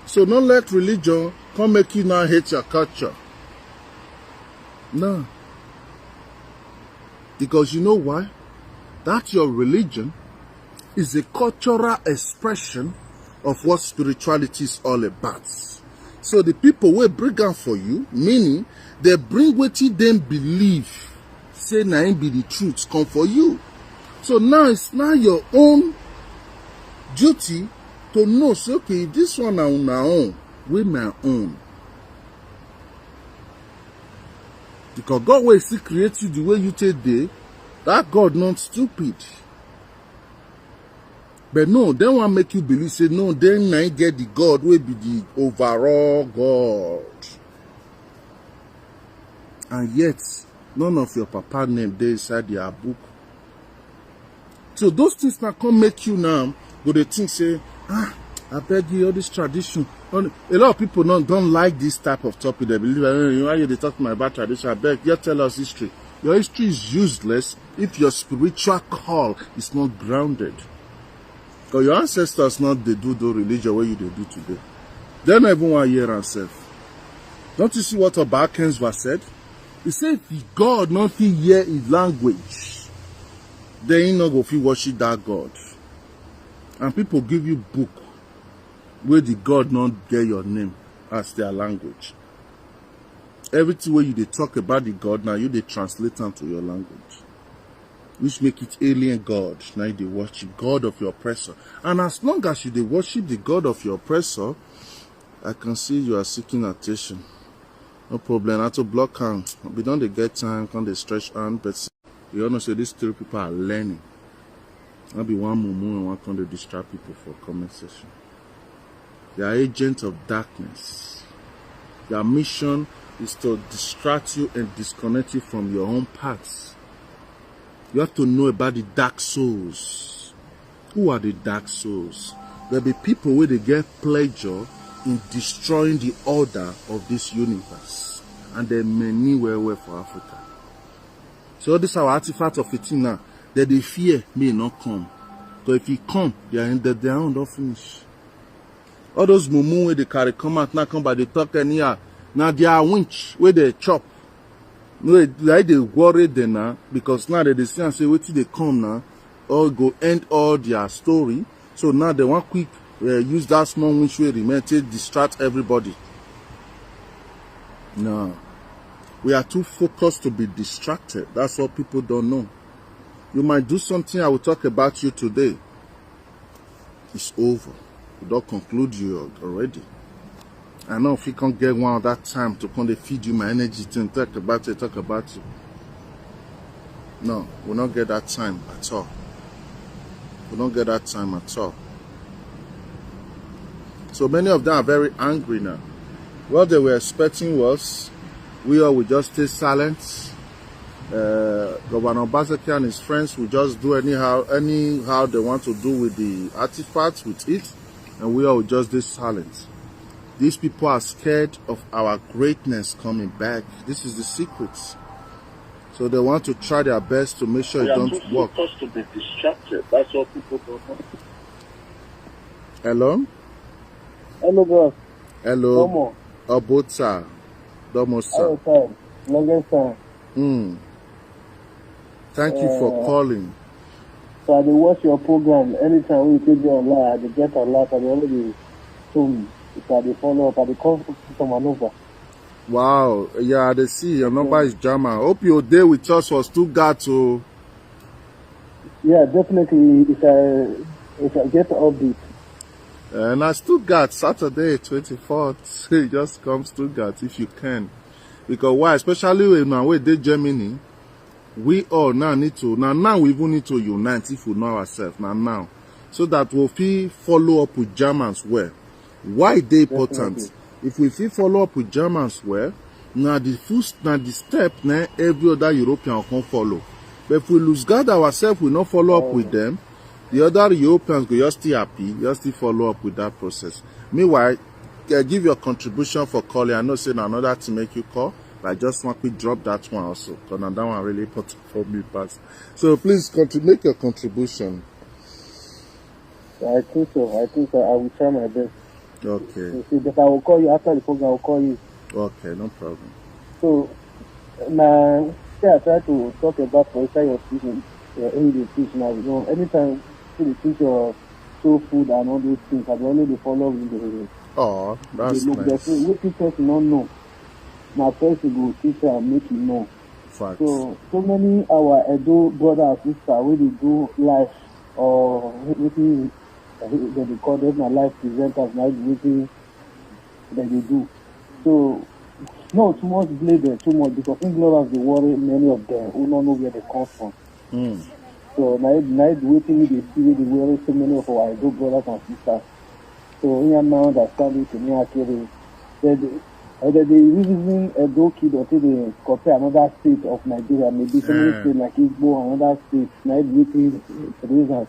So don't let religion come make you now hate your culture. No. Because you know why? That your religion is a cultural expression of what spirituality is all about. So the people will bring out for you, meaning they bring what you then believe, say na be the truth, come for you. So now it's now your own duty to know, so okay, if this one on our own, with my own. Because God will still create you the way you take day, that God not stupid. But no, they want to make you believe, say no, then I get the God will be the overall God. And yet, none of your papa name they inside their book. So those things now come make you now, go they think say, I beg you, all this tradition. A lot of people don't like this type of topic. They believe, why you talking about tradition? I beg you, tell us history. Your history is useless if your spiritual call is not grounded. Because your ancestors not they do the religion where you they do today. They don't even want to hear themselves. Don't you see what Obakens was said? He said, if God not hear his language, then he not go feel worship that God. And people give you book where the God not get your name as their language. Everything where you they talk about the God, now you they translate them to your language. Which make it alien God. Now they worship God of your oppressor. And as long as you they worship the God of your oppressor, I can see you are seeking attention. No problem. I have to block hand. We don't they get time, can't they stretch hand, but you all know say these three people are learning. I'll be one mumu and one can they distract people for comment session. They are agents of darkness. Their mission is to distract you and disconnect you from your own paths. You have to know about the dark souls. Who are the dark souls? There'll be people where they get pleasure in destroying the order of this universe. And there are many where for Africa. So this is our artifact of it now. That they fear may not come. Because if he come, they are in their own don't finish. All those mumu where they carry come out, now come by the talk and here. Now they are winch where they chop. No, like they worry them now because now they see and say wait till they come now, or go end all their story. So now they want quick use that small winch way remain to distract everybody. No, we are too focused to be distracted. That's what people don't know. You might do something I will talk about you today. It's over. We don't conclude you already. I know if you can't get one of that time to come to feed you my energy to talk about it, talk about you. No, we'll not get that time at all. We don't get that time at all. So many of them are very angry now. What they were expecting was we all would just stay silent. Governor Obaseki and his friends will just do anyhow they want to do with the artifacts with it, and we all will just stay silent. These people are scared of our greatness coming back. This is the secret. So they want to try their best to make sure it don't work. We are too focused to be distracted. That's what people don't know. Hello? Hello, boss. Hello. Domo. Obotsa. Domosa. Thank you for calling. So I watch your program anytime we take you online. I get a lot. I already told me. So I follow up. I call someone over. Wow. Yeah, they see your number is German. Hope your day with us was Stuttgart. So. Yeah, definitely. If I get the update. And I Stuttgart Saturday 24th. You just come Stuttgart if you can. Because why? Especially when we did Germany. We all now need to now we even need to unite if we know ourselves now so that we'll follow up with Germans well. Why they important? Definitely. If we follow up with Germans well, now the step now every other European can follow. But if we lose guard ourselves, we not follow up with them, the other Europeans go just still happy, just still follow up with that process. Meanwhile, give your contribution for calling. I know saying another to make you call. I just want to drop that one also, because that one really important for me past. So please make your contribution. I think so. I will try my best. Okay. So, but I will call you after the program. I will call you. Okay, no problem. So now, I try to talk about for your teaching, English teach now. You know, anytime you teach your soul food and all those things, I only follow with the. Oh, that's nice. What people don't know. My first go teacher and make you know. Facts. So many our Edo brother and sister when they do life or anything that they call them life presenters, like anything that they do. So no too much blame them too much because ignorance they worry many of them who don't know where they come from. So now waiting they see they worry so many of our Edo brothers and sisters. So we are now understanding to me actually that either they using a Edo kid or they compare another state of Nigeria, maybe some state like Igbo, another state, night waiting reasons.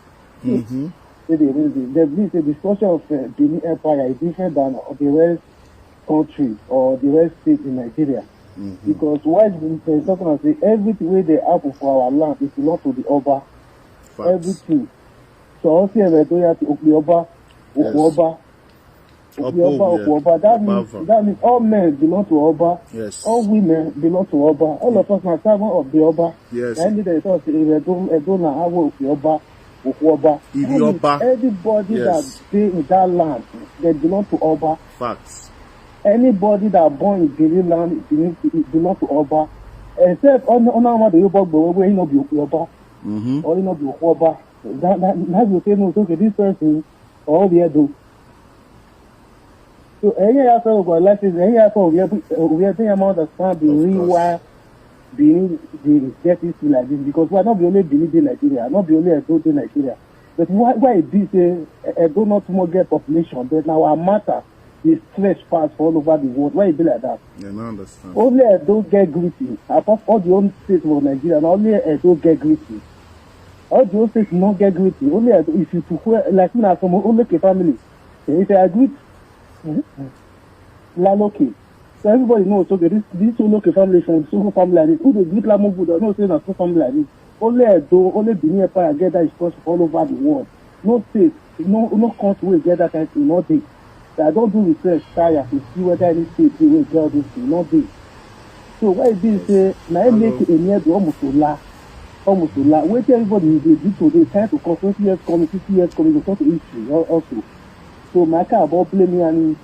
The structure of Benin Empire is different than the rest country or the rest state in Nigeria. Because why is talking about say everything they happen for our land is belong to the Oba. Facts. Everything. So also we have to Oba, Oba. That means all men belong to Oba. Yes. All women belong to Oba. All of us are servants of the Oba. Yes. Everybody that stay in that land, they belong to Oba. Facts. Anybody that born in Benin land belong to Oba. Except on the Yoba, where he not be Oba. Or he not be Oba. That will say no, okay, this person all the Edo. So any other of our life is any other we are saying amount of time the reason why being the get issue like this because we are not the only Benin in Nigeria, not the only Edo in Nigeria. But why it be say Edo not more get population, but now our matter is stretch fast all over the world. Why it be like that? Yeah, I understand. Only Edo get greedy. Apart all the own states of Nigeria, and only Edo get greedy. All the old states not get greedy. Only Edo, if you like me from only family, if I agree. Laloke. So everybody knows okay, this local family from so family like this. Who the good Lamo good not saying that so family like this. Only Edo, only Benin Empire get that structure all over the world. No state, no country will get that kind of thing, no day. So I don't do research tire to see whether any state will get this thing, no day. So why this say now make a near the almost to la. Wait everybody they do today, trying to come 20 years coming, 50 years coming, to history also. So my car about blame me and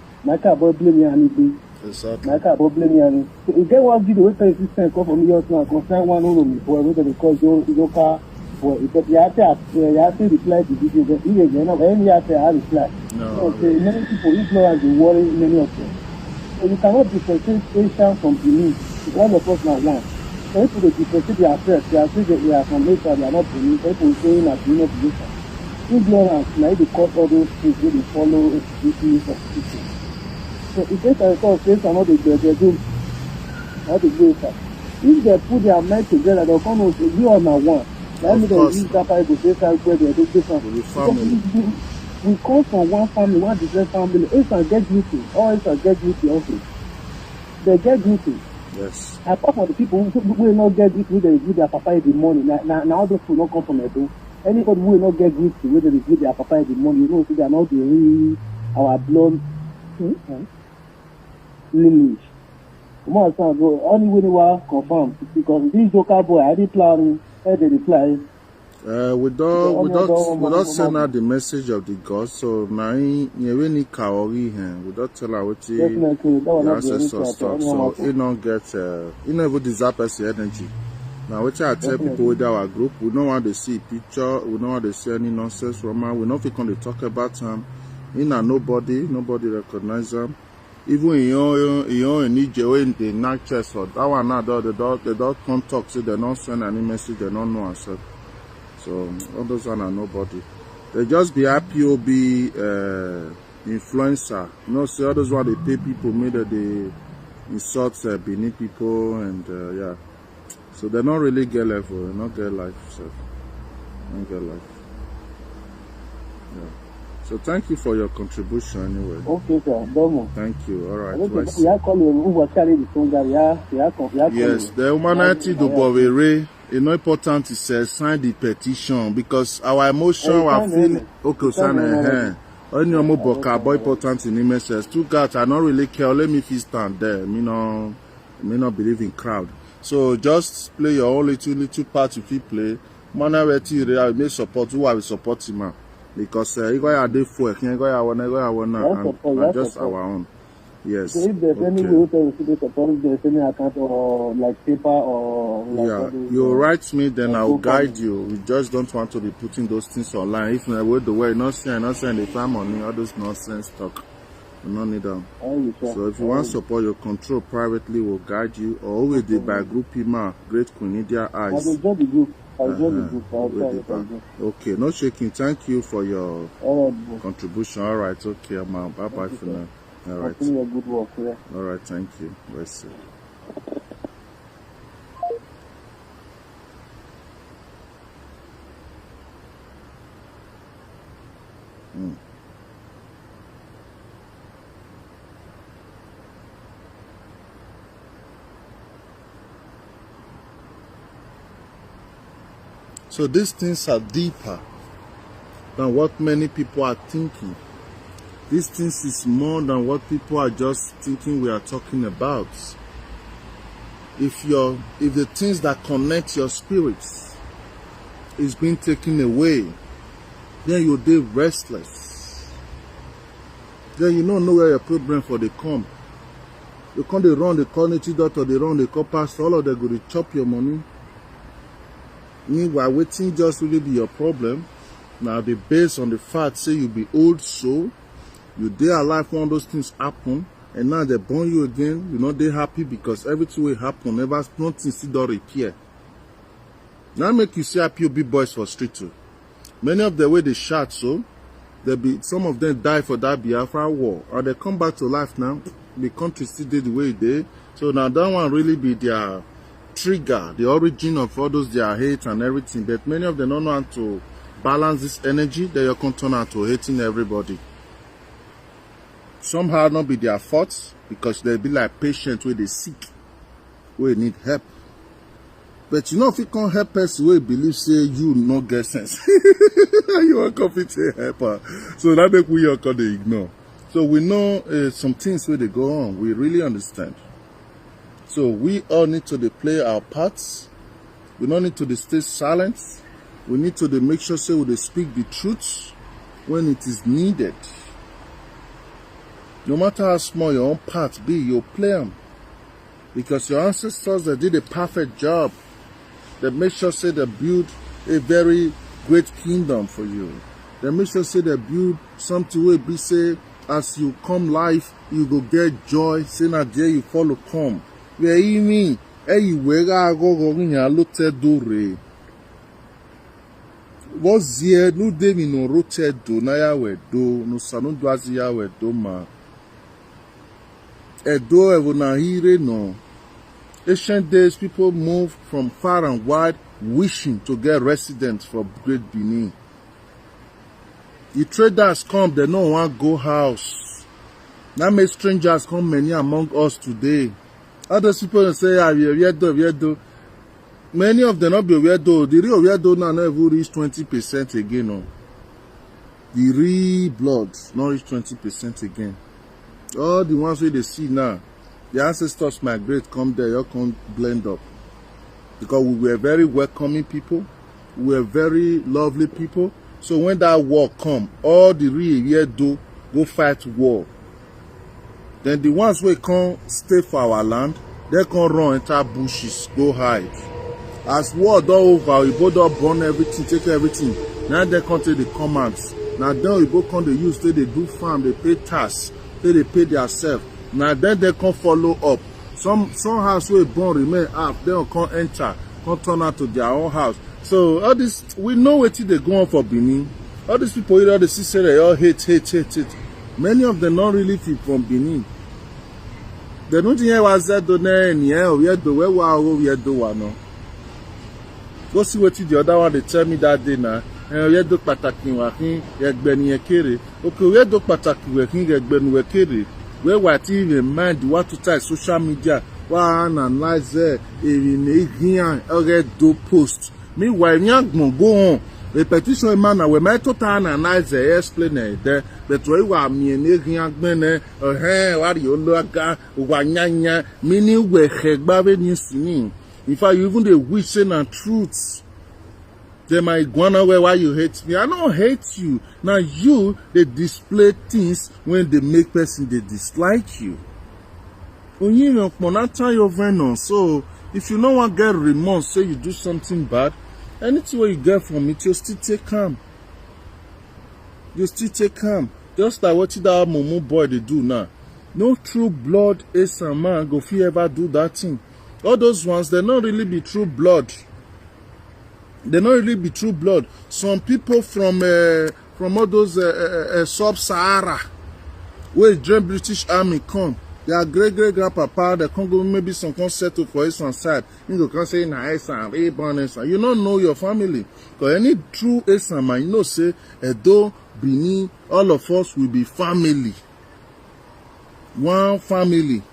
Exactly. my car about blame me and so you get one video where system come from yours now, concern one on me for whether they call your car for it. You have to reply to video, but even you know any after I reply. No. So many people ignorance they worry many of them. So you cannot differentiate Asian from Benin. All of us now one. So if they differentiate their affairs, they are saying that they are from Asia, they are not Benin. People saying that they are not Benin. Ignorance, now they cause all those things, they follow excuses of people. So if they can call face and not they do, not they do it. If they put their mind together, they'll come and say, we are now one. Let me use that Bible, they say, where they do different. We come from one family, one different family. If I get guilty, or if I get guilty also. They get guilty. Yes. Apart from the people who will not get guilty, they give their papa the money. Now those will not come from Edo. Anybody who will not get guilty, whether they give their papa the money, you know, so they are not the our blood lineage. Only when they were confirmed, because this joker boy, I did plan, I did reply. We don't send out the message of the God, so now we need Kaori here. We don't tell her what the ancestor stuff, so it don't get, it never deserves the energy. Now, which I tell people with our group, we don't want to see picture, we don't want to see any nonsense from her. We don't think to talk about him. Nobody recognize them. Even in Niger, in the night chest, or that one now, they don't come talk, so they don't send any message, they don't know ourselves. So all those are nobody. They just be IPOB influencer. You know, see all those one they pay people, made that they insult Benin people and yeah. So they don't really get level, they don't get life. So don't get life. Yeah. So thank you for your contribution anyway. Okay, sir. Domo. Thank you. All right. Yes, the humanity do Bovere. It's not important to say sign the petition because our emotion, our feeling. Okay, sign only more boy important in the message. Two guys, I don't really care. Let me feel stand there. Me not believe in crowd. So just play your own little part if you play. Man, I may support who I will support him. Because you got a day for it, you got a one, and just our own. Yes. So if there's any way to support, if there's any account or like paper or like yeah, you write me, then I'll guide you. We just don't want to be putting those things online. If I wait the way, not saying the time money, all those nonsense talk. We don't need them. So if you want support your control privately, we'll guide you. Or always did by group Pima, Great Queen India Eyes. Okay, no shaking. Thank you for your contribution. All right, okay, man. Bye bye for now. All right. Good work, yeah. All right, thank you. Let's see. So these things are deeper than what many people are thinking. These things is more than what people are just thinking we are talking about. If the things that connect your spirits is being taken away, then you'll be restless. Then you don't know where your problem for they come. You can't they run the community doctor, they run the co-pastor, all of them go to chop your money. Meanwhile, waiting just really be your problem. Now they based on the fact say you be old soul, you dey alive when those things happen, and now they born you again. You know they happy because everything will happen. Never nothing still don't repair. Now make you see IPOB boys for street too. Many of the way they shot so, there be some of them die for that Biafra war, or they come back to life now. The country still did the way they. So now that one really be their trigger, the origin of all those their hate and everything. But many of them don't know how to balance this energy. They are going to turn out to hating everybody. Somehow not be their fault because they be like patients where they sick, where they need help. But you know if you can't help us, we believe say you not get sense. You are competent helper. So that make we are called they ignore. So we know some things where they go on. We really understand. So we all need to play our parts. We don't need to stay silent. We need to make sure say we speak the truth when it is needed. No matter how small your own part be, you play them. Because your ancestors, they did a perfect job. They make sure say they build a very great kingdom for you. They make sure say they build something where be say as you come life, you go get joy. Say na there you follow come. Where you mean? Hey, you wega go in your lote dore. Was here no day no rote do na ya we do no sanu dwazi ya we do ma. Edo evo na hire no. Ancient days, people moved from far and wide, wishing to get residents for Great Benin. The traders come, they no want go house. Now make strangers come many among us today. Other people say, ah, we are weirdo. Many of them not be weirdo. The real weirdo now never reach 20% again. No. The real blood not reach 20% again. All the ones where they see now, the ancestors migrate, come there, you come blend up. Because we were very welcoming people, we were very lovely people. So when that war come, all the real weirdo go fight war. Then the ones who come stay for our land, they can run enter bushes, go hide. As war done over, we both don't burn everything, take everything. Now they come to the commands. Now then we both come to use, they do farm, they pay tax, they pay themselves. Now then they can follow up. Some house where born remain half, they don't come enter, come turn out to their own house. So all this, we know what they go on for Benin. All these people here, they say they all hate. Many of them not really fit from Benin. They don't hear what said do we do we do one. Go see what the other one they tell me that day now. We do pataki wakin, yegbeni ekere. Okay, we do pataki wakin, yegbeni ekere. Where what even mind what to type social media, one analyze even do post. Meanwhile, young go on. Repetition man, we might to analyze explain there. But we were me and young men, what you look at, wanyanya, meaning we hegbabe news to me. In fact, you even the wishing and truths. They might wanna why you hate me. I don't hate you. Now you they display things when they make person they dislike you. So if you don't want to get remorse, say you do something bad, anything where you get from it, you still take calm. You still take calm. Just like what that Momo boy they do now. No true blood is a man go if you ever do that thing. All those ones, they not really be true blood. They not really be true blood. Some people from all those sub-Sahara, where the British Army come, their great-great-grandpapa, they come go maybe some come settle for his one side. You can say, nah, you don't know your family. Because any true Esan man, you know, say, Edo, Benin, all of us will be family. One family.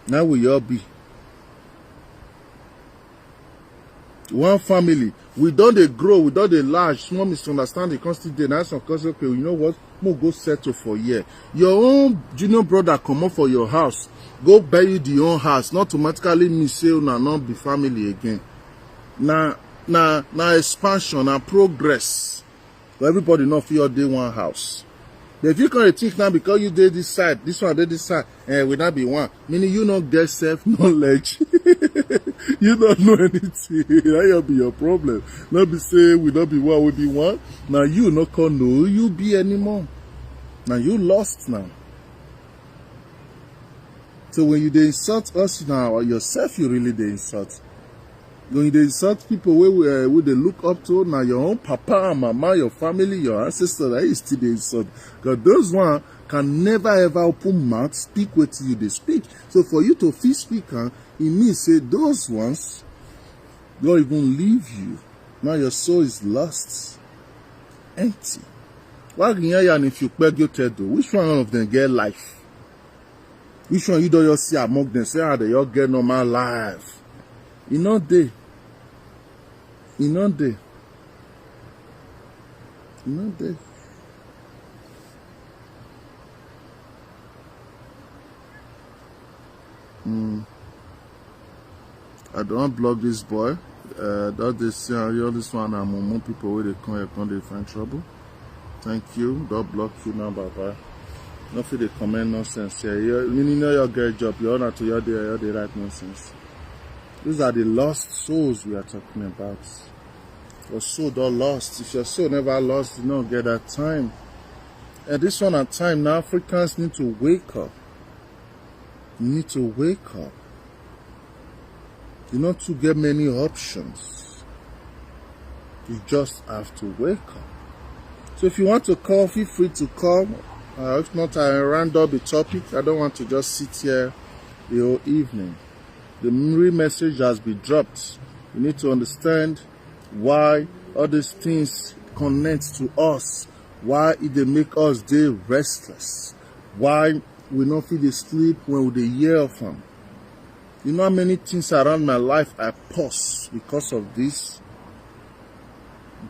Now we all be. One family. We don't they grow, we don't they large, small misunderstanding constantly. Now some cause okay, you know what? More go settle for year. Your own junior brother come up for your house, go buy you the own house, not automatically me say na not be family again. Na expansion and progress. But everybody not feel day one house. But if you can think now because you did this side, this one did this side, and will not be one. Meaning you not get self-knowledge. You don't know anything. That'll be your problem. Not be say we not be one, we be one. Now you not can know you be anymore. Now you lost now. So when you they insult us now or yourself, you really they insult. When they insult people where they look up to, now your own papa and mama, your family, your ancestors, that is still the insult. Because those ones can never ever open mouth, speak what you they speak. So for you to feel speaker, it means say those ones don't even leave you. Now your soul is lost, empty. If you beg your do, which one of them get life? Which one you don't just see among them say they all get normal life? You know they. You know they. You know they. I don't block this boy. That they see all this one and more people where they come here, they find trouble. Thank you. Don't block you now, Baba. Nothing they comment nonsense here. You know your girl job, you're not to your day, you're the right nonsense. These are the lost souls we are talking about. Your soul don't lost. If your soul never lost, you don't get that time. And this one at time now, Africans need to wake up. You need to wake up. You not to get many options. You just have to wake up. So if you want to call, feel free to call. If not, I round up the topic. I don't want to just sit here the whole evening. The real message has been dropped. You need to understand why all these things connect to us. Why they make us day restless. Why we not feel the sleep when we hear of them. You know how many things around my life I pause because of this.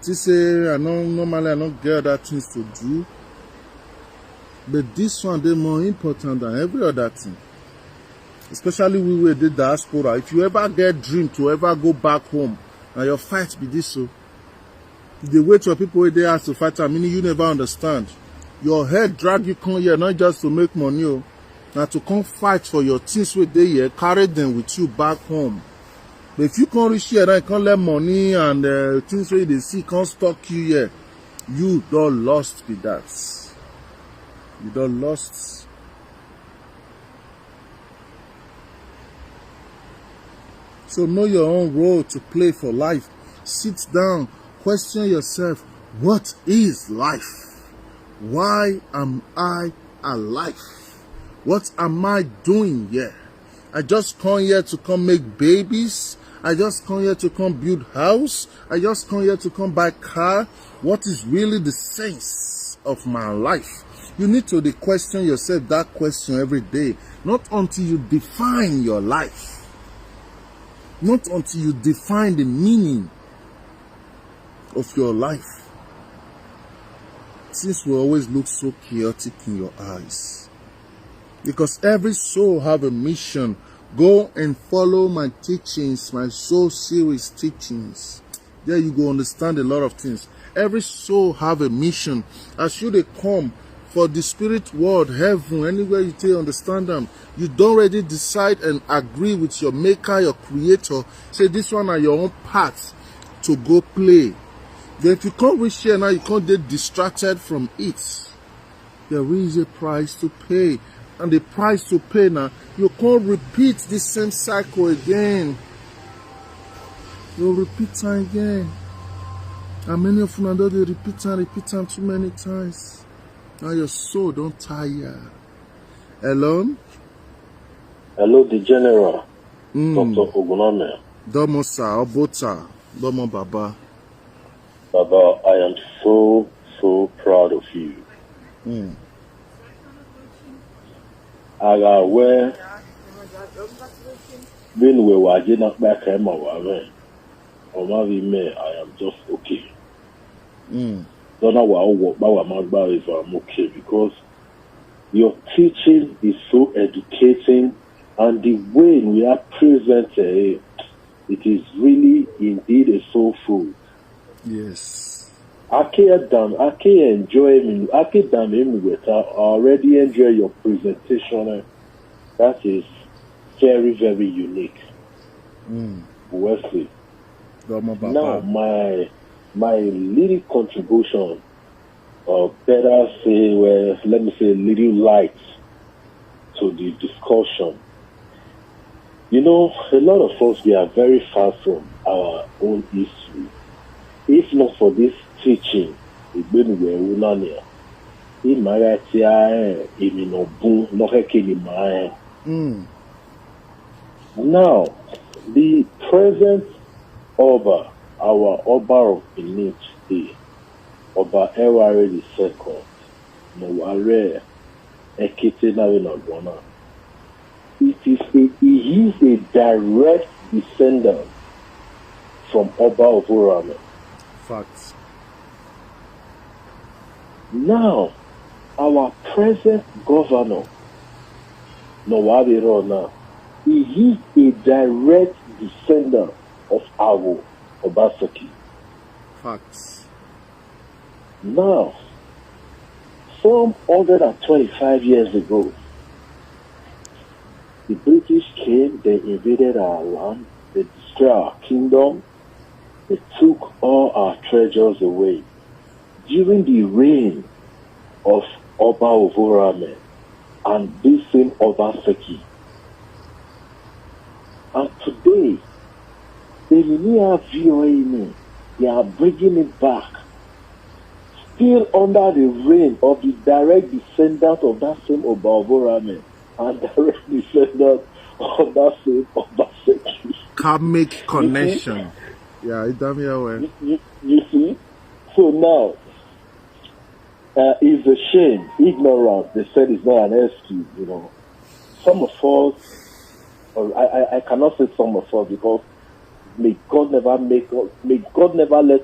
This say I know normally I don't get other things to do. But this one they more important than every other thing. Especially we were the diaspora. If you ever get dream to ever go back home, and your fight be this so. The way to people where they ask to fight, I mean you never understand. Your head drag you come here not just to make money, now to come fight for your things with they here, carry them with you back home. But if you can't reach here, you can't let money and things where they see can't stop you here, you don't lost with that. You don't lost. So know your own role to play for life. Sit down, question yourself, what is life? Why am I alive? What am I doing here? I just come here to come make babies. I just come here to come build house. I just come here to come buy car. What is really the sense of my life? You need to question yourself that question every day. Not until you define your life. Not until you define the meaning of your life. Since we always look so chaotic in your eyes. Because every soul have a mission. Go and follow my teachings, my soul series teachings. There you go understand a lot of things. Every soul have a mission. As you they come for the spirit world, heaven, anywhere you take understand them, you don't already decide and agree with your maker, your creator. Say this one are your own path to go play. Then if you can't reach here now, you can't get distracted from it. There is a price to pay. And the price to pay now, you can't repeat the same cycle again. You'll repeat time again. And many of you know they repeat time too many times. Now your soul don't tire. Hello? Hello, the general. Dr. Ogunamen. Domo sa, obota. Domo baba. Baba, I am so proud of you. I got where when we were getting back home, I am just okay. Don't know what if I'm okay, because your teaching is so educating, and the way we are presented, it is really indeed a soul food. Yes. I already enjoy your presentation. That is very, very unique. Wesley. Now, my little contribution, or better say, well, let me say, little light to the discussion. You know, a lot of us, we are very far from our own history. If not for this teaching, now, the present Oba, our Oba of Benin today, Oba Eware the second, Moware Ekete Navinagwana, he is a direct descendant from Oba of Ogunamen. Facts. Now, our present governor, Nowabirona, He is a direct descendant of Awo Obaseki. Facts. Now, some 125 years ago, the British came, they invaded our land, they destroyed our kingdom, they took all our treasures away. During the reign of Oba Ogunamen and this same Obaseki. And today, they are bringing it back. Still under the reign of the direct descendant of that same Oba Ogunamen and direct descendant of that same Obaseki. Karmic connection. Yeah, it's done me away. You see? So now, it's a shame. Ignorance, they said, is not an excuse, you know. Some of us, I cannot say some of us because may God never let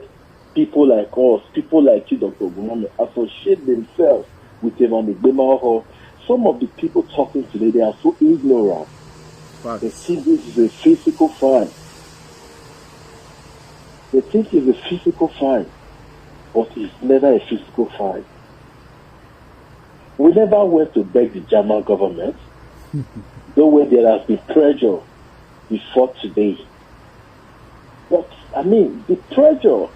people like us, people like you, Dr. Ogunamen, associate themselves with him and the Bema. Some of the people talking today, they are so ignorant. Facts. They think this is a physical fight. They think it's a physical fight, but it's never a physical fight. We never went to beg the German government, though when there has been pressure before today. But, I mean, the pressure,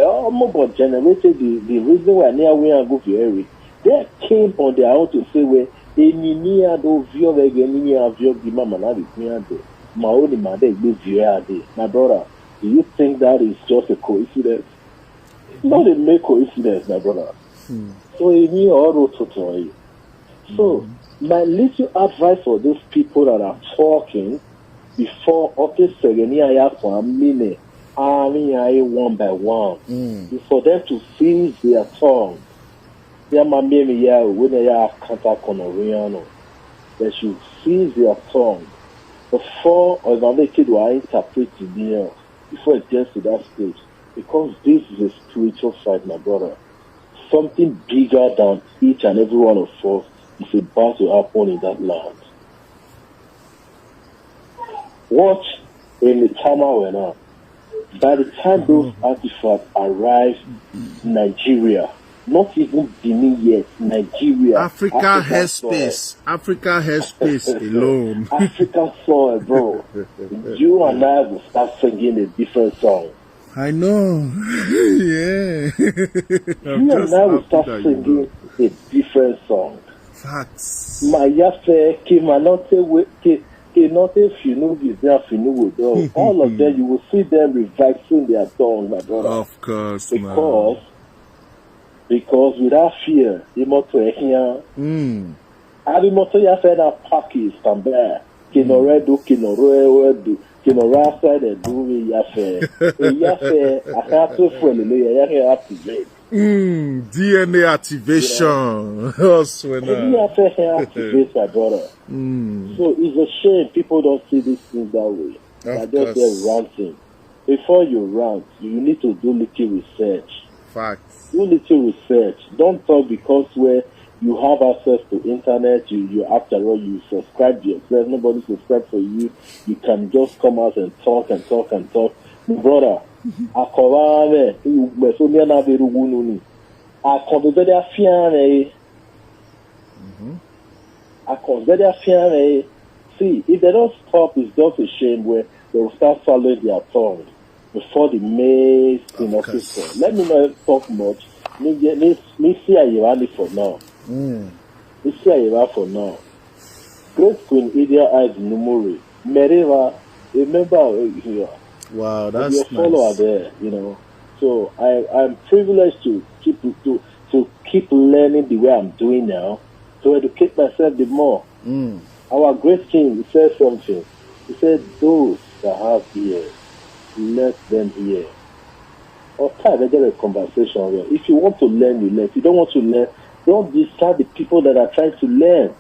almost generated the reason why near we are going to area. They came on their own to say, well, my brother, do you think that is just a coincidence? It's not a mere coincidence, my brother. So, my little advice for those people that are talking before one by one is for them to seize their tongue. They should seize their tongue before another kid will interpret the near before it gets to that stage. Because this is a spiritual fight, my brother. Something bigger than each and every one of us is about to happen in that land. Watch in the time we're now. By the time those artifacts arrive in Nigeria, not even Benin yet, Nigeria. Africa has space. Africa has space alone. African soil, bro. You and I will start singing a different song. I know. Yeah. You and I will start singing a different song. Facts. My yafe, all of them, you will see them revising their tongue, my brother. Of course, because without fear, the motor here. Abi motor yafe na parky stambe. Kinoredo, kinoredo, kinorasa de do yafe. Yafe, I have to follow you activate. DNA activation. Yafe activate, my brother. So it's a shame people don't see these things that way. They're just there ranting. Before you rant, you need to do little research. Facts. Do little research. Don't talk because where you have access to internet, you after all you subscribe yourself. Nobody subscribe for you. You can just come out and talk and talk and talk. Brother, see, if they don't stop, it's just a shame where they will start swallowing their tongue before the maize in office. Let me not talk much. Me see a for now. Me see a for now. Great Queen Idia Eyes Numuri. Mereva, remember here. Wow, that's your follower nice. there, you know. So I'm privileged to keep learning the way I'm doing now, to educate myself the more. Our great king, he said something. He said, those that have ears, let them hear. Or time they get a conversation where if you want to learn, you learn. If you don't want to learn, don't discard the people that are trying to learn.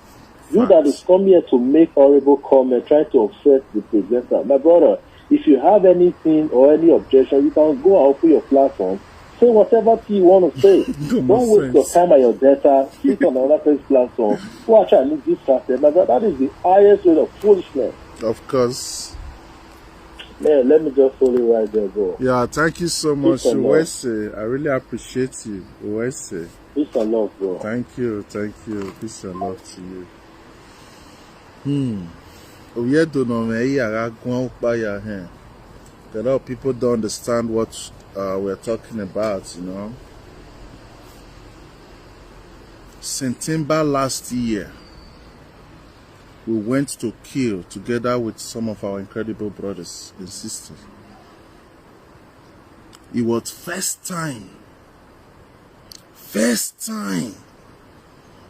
You that is come here to make horrible comment, trying to upset the presenter. My brother, if you have anything or any objection, you can go and open your platform, say whatever you want to say. Don't waste your time and your data. Sit on another person's platform. Who are trying to distract them. That is the highest rate of foolishness. Of course. Man, let me just hold it right there, bro. Yeah, thank you so much, Uwese. I really appreciate you, Uwese. Peace and love, bro. Thank you. Peace and love to you. A lot of people don't understand what we're talking about, you know. September last year, we went to kill together with some of our incredible brothers and sisters. It was first time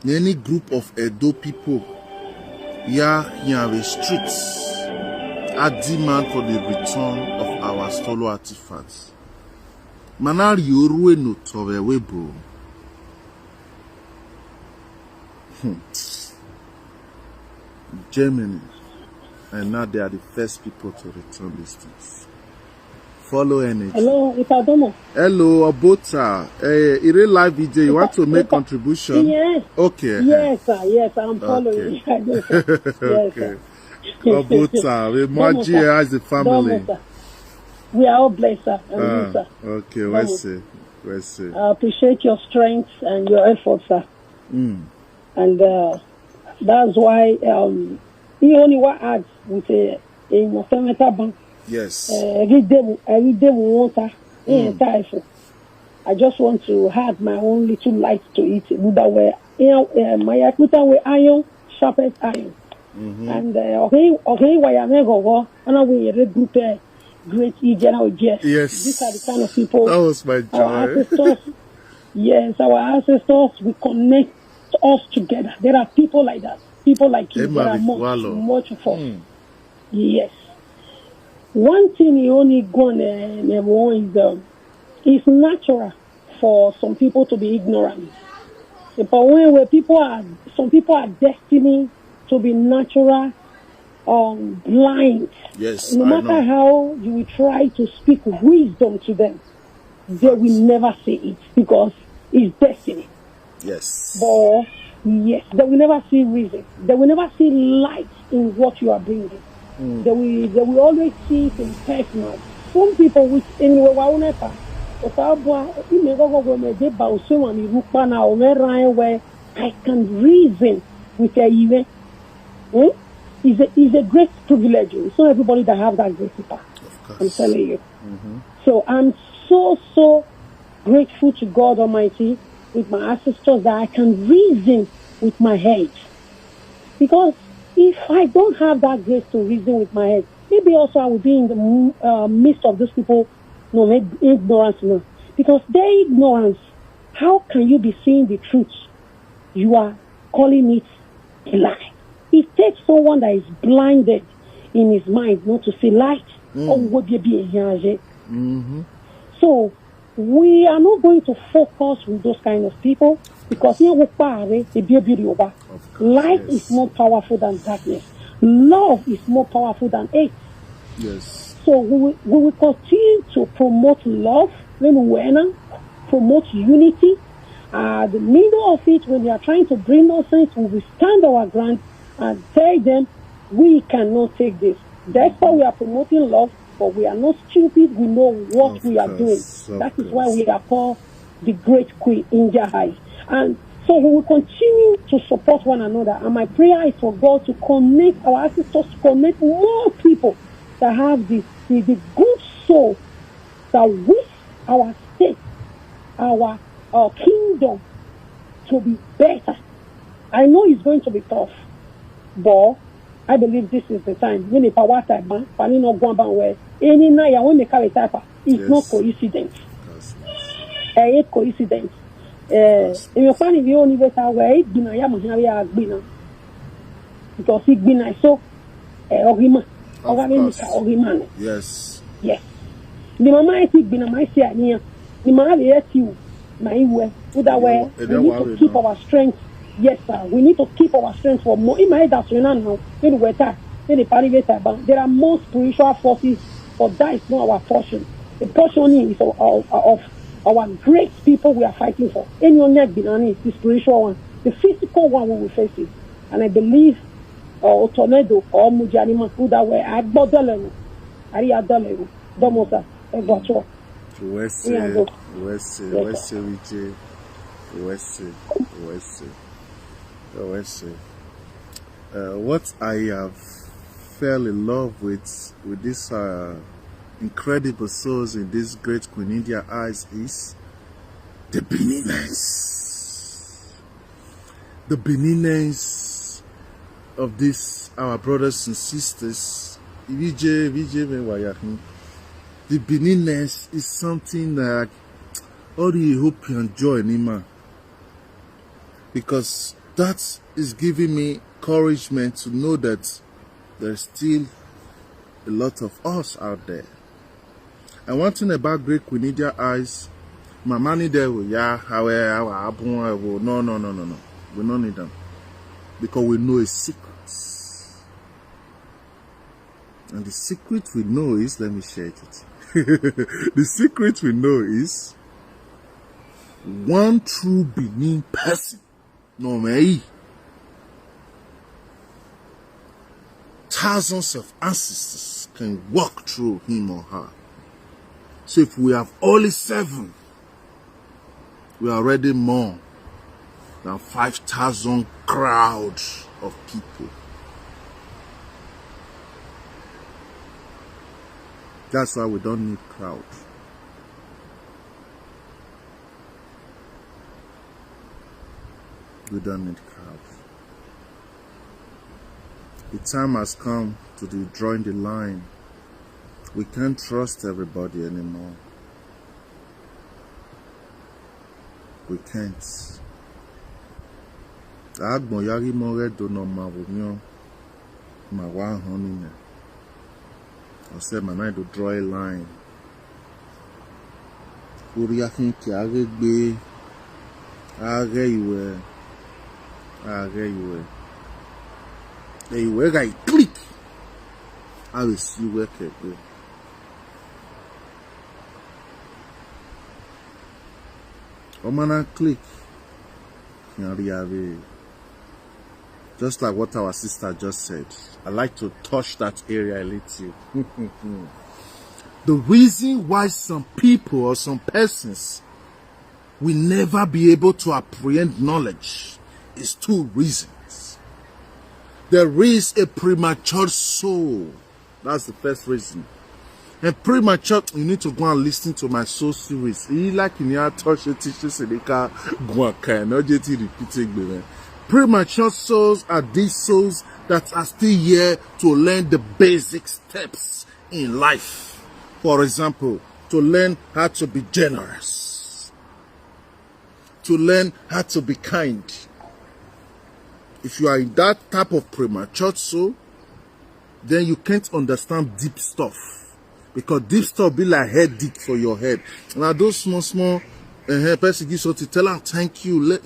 any group of Edo people here in the streets are demand for the return of our stolen artifacts. Manari Urwe no Towebo. Germany, and now they are the first people to return these things. Follow energy. Hello, Itadomo. Hello, Obota. In real live video, you want to make contribution? Yes. Okay. Yes, sir. Yes, I'm following. Okay. Yes, sir. Obota, we Maji as the family. We are all blessed, sir. And you, sir. Okay, let's see. I appreciate your strength and your efforts, sir. And that's why he only what adds with a bank. Yes. Every day we want I just want to add my own little light to it. That way, my put with iron, sharpest iron. And why I'm go and we group great general yes. These are the kind of people. That was my joy. Our ancestors, yes, our ancestors we connect us together. There are people like that. People like you. There are much of us. Yes. One thing you only go on is it's natural for some people to be ignorant. But when some people are destined to be natural, blind. Yes. No matter how you will try to speak wisdom to them, they will never say it because it's destiny. Yes. But yes, they will never see reason. They will never see light in what you are bringing. They will always see it in personal. Some people which anyway where I can reason with a event. Is a great privilege. It's not everybody that have that great power. I'm telling you. So I'm so grateful to God Almighty with my ancestors that I can reason with my head. Because if I don't have that grace to reason with my head, maybe also I will be in the midst of those people, ignorance. No. Because their ignorance, how can you be seeing the truth? You are calling it a lie. It takes someone that is blinded in his mind not to see light. So we are not going to focus with those kind of people because light is more powerful than darkness. Love is more powerful than hate. Yes. So we will continue to promote love, promote unity. The middle of it, when they are trying to bring nonsense, we will stand our ground and tell them we cannot take this. That's why we are promoting love, but we are not stupid. We know what we are doing. That is why we are called the Great Queen India High. And so we will continue to support one another. And my prayer is for God to connect our ancestors, to connect more people that have the good soul that wish our state, our kingdom to be better. I know it's going to be tough, but I believe this is the time. When the power type ban, no go where any night when they carry type, it's not coincidence. It's coincidence. If you find the only way where it been because it been so yes. Yes. The mama I think been my see the mama you my way that way we need to keep our strength. Yes, sir. We need to keep our strength for more. In my head, that's when I know. There are more spiritual forces, but that is not our portion. The portion is of our great people we are fighting for. Any on neck Benin, the spiritual one, the physical one we will face it. And I believe or tornado or Mujanima who that way at Bodolenu, Aria Dolenu, Domosa, Evacho. What I have fell in love with these incredible souls in this great Queen India eyes is the Beninense. The Beninense of these our brothers and sisters. The Beninense is something that all the hope you enjoy, Nima. Because that is giving me encouragement to know that there's still a lot of us out there. And one thing about Great Queen India eyes, my money there will no. We don't need them. Because we know a secret. And the secret we know is, let me share it. The secret we know is one true Benin person. No me. Thousands of ancestors can walk through him or her. So if we have only 7, we are already more than 5,000 crowd of people. That's why we don't need crowd. We don't need crowd. The time has come to the drawing the line. We can't trust everybody anymore. We can't. Agbon yari more do no ma wonyo ma wa honey. I said man I do draw a line. Uri akin ki agbe iwe. Iwe ga click. I will see where can go. Omana click. Just like what our sister just said. I like to touch that area a little. The reason why some people or some persons will never be able to apprehend knowledge is 2 reasons. There is a premature soul. That's the first reason. And premature, you need to go and listen to my soul series. You like in your touch the teachers in the car, go and not just repeating. Premature souls are these souls that are still here to learn the basic steps in life. For example, to learn how to be generous, to learn how to be kind. If you are in that type of premature soul, then you can't understand deep stuff. Because deep stuff be like headache for your head. Now those small person gives something, tell them thank you,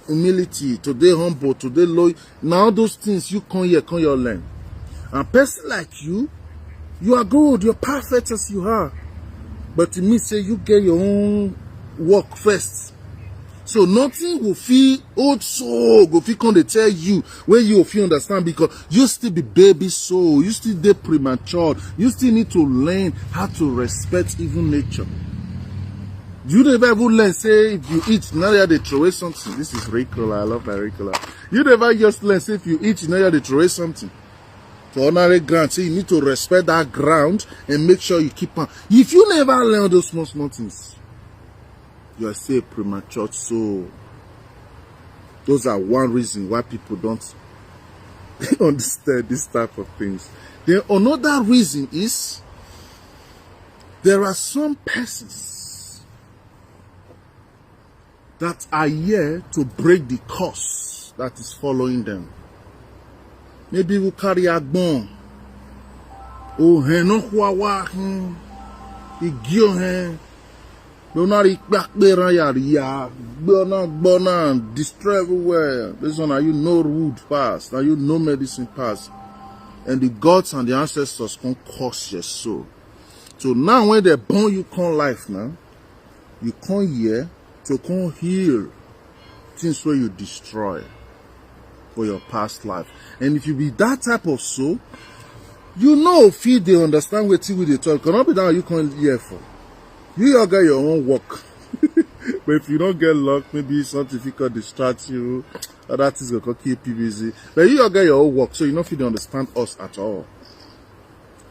humility, today humble, today low. Now those things you come here learn. And person like you are good, you're perfect as you are. But it means say you get your own work first. So nothing will feel old soul go feel come to tell you when you feel understand, because you still be baby soul, you still dey premature, you still need to learn how to respect even nature. You never even learn say if you eat now you they throw away something. This is Ricola, I love my Ricola. You never just learn say if you eat now you they throw away something. To honor ground, say you need to respect that ground and make sure you keep on. If you never learn those small things, you are still premature. So those are one reason why people don't understand this type of things. Then another reason is there are some persons that are here to break the curse that is following them. Maybe we carry a bone. Oh, he no huawa he gyo he. Don't back there ya bona destroy everywhere. This one are you no root pass, now you no medicine pass. And the gods and the ancestors can curse your soul. So now when they born you come life now, You come here to come heal things where you destroy for your past life. And if you be that type of soul, you know if they understand what they talk. Cannot be that you come here for. You all get your own work. But if you don't get luck, maybe something difficult distract you, or that is going to keep you busy. But you all get your own work, so you know if you don't understand us at all.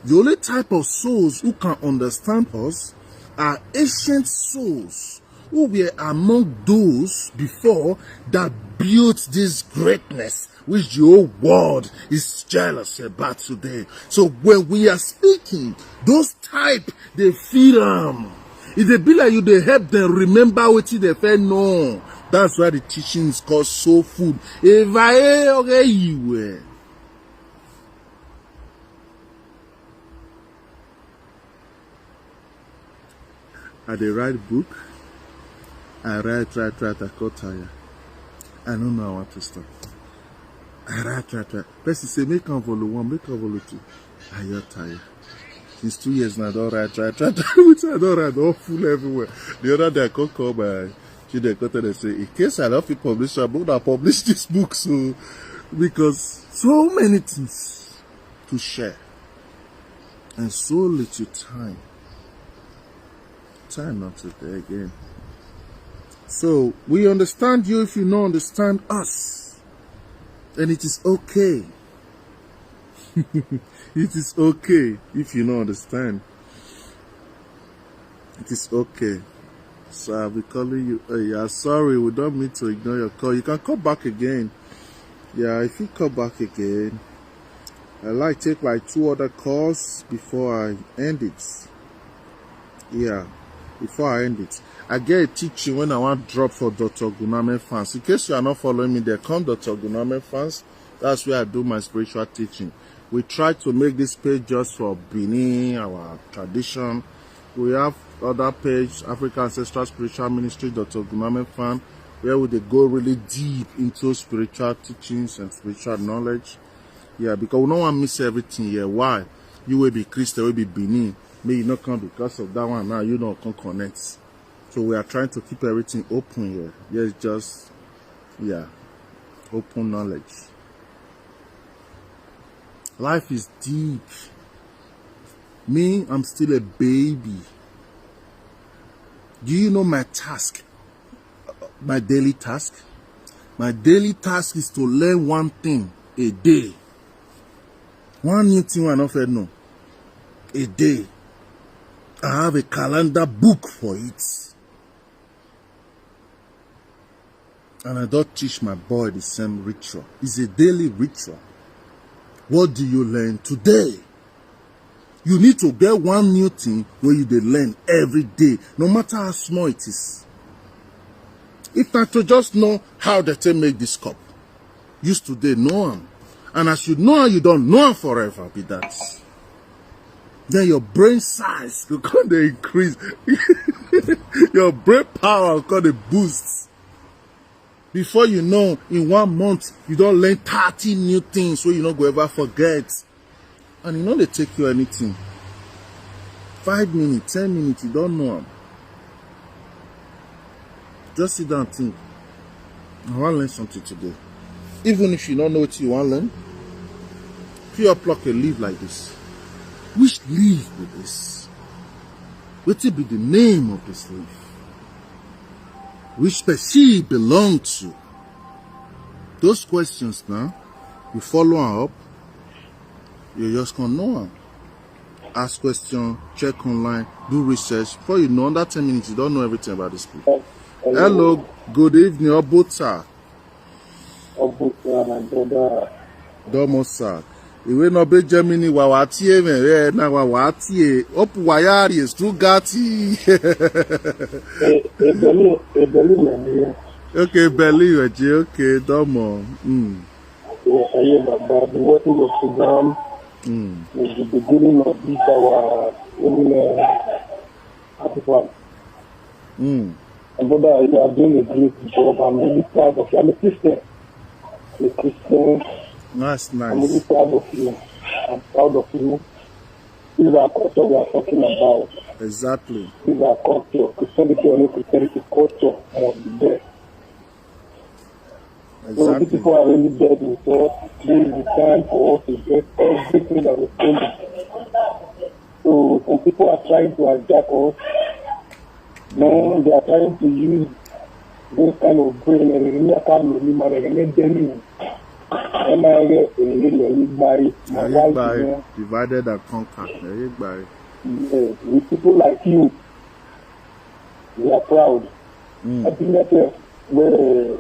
The only type of souls who can understand us are ancient souls who were among those before that built this greatness which the whole world is jealous about today. So when we are speaking, those type, they feel them. If they be like you, they help them remember what they felt know. That's why the teaching is called soul food. If I okay you I dey write book. I write, I got tired. I don't know how to stop. I write. Person say, make a volume 1, make a volume 2. I get tired. Since 2 years now, I don't write. Which I don't write, all full everywhere. The other day, I could call my children and say, in case I love to publish a book, I publish this book. So, because so many things to share. And so little time. Time not today again. So we understand you if you don't understand us, and it is okay. It is okay if you don't understand. It is okay. So I'll be calling you. Yeah, sorry, we don't mean to ignore your call. You can call back again. Yeah, if you call back again, I like take like 2 other calls before I end it. Yeah. Before I end it, I get a teaching when I want to drop for Dr. Ogunamen fans. In case you are not following me, there come Dr. Ogunamen fans. That's where I do my spiritual teaching. We try to make this page just for Benin, our tradition. We have other page, African Ancestral Spiritual Ministry, Dr. Ogunamen fan, where we they go really deep into spiritual teachings and spiritual knowledge. Yeah, because we don't want to miss everything here. Why? You will be Christian, will be Benin. May you not come because of that one now, you don't come connect. So we are trying to keep everything open here. Yes, just, yeah, open knowledge. Life is deep. Me, I'm still a baby. Do you know my task? My daily task? My daily task is to learn one thing a day. One new thing I don't know. A day. I have a calendar book for it. And I don't teach my boy the same ritual. It's a daily ritual. What do you learn today? You need to get one new thing where you learn every day, no matter how small it is. If not to just know how they make this cup. Use today, know them. And as you know, you don't know them forever, be that. Then your brain size will come to increase. Your brain power will come to boost. Before you know, in 1 month, you don't learn 30 new things so you don't go ever forget. And you know they take you anything. 5 minutes, 10 minutes, you don't know them. Just sit down and think. I want to learn something today. Even if you don't know what you want to learn, if you pluck a leaf like this, which leaf with this? What will be the name of this leaf? Which species belong to? Those questions now, you follow up, you're just gonna know them. Ask questions, check online, do research. Before you know, under 10 minutes, you don't know everything about this people. Hello, good evening, Obota. Obota, my brother. Domo, sir. Iwe no be Germany wawatie me na wawatie opu wayari Stuttgarti. Okay, Berlin, okay, Domo. Yes, I hear about the working of program. Is the beginning of this our artifact. And brother, you are doing a great job. I'm really proud of you. I'm a Christian. That's nice. I'm really proud of you. I'm proud of you. This is our culture we are talking about. Exactly. This is our culture. Christianity or no Christianity, culture must be there. Exactly. So these people are really dead with us. This is the time for us to get everything that we're doing. So some people are trying to hijack us. No, they are trying to use this kind of brain and divided and conquered. With people like you, we are proud. I think that where the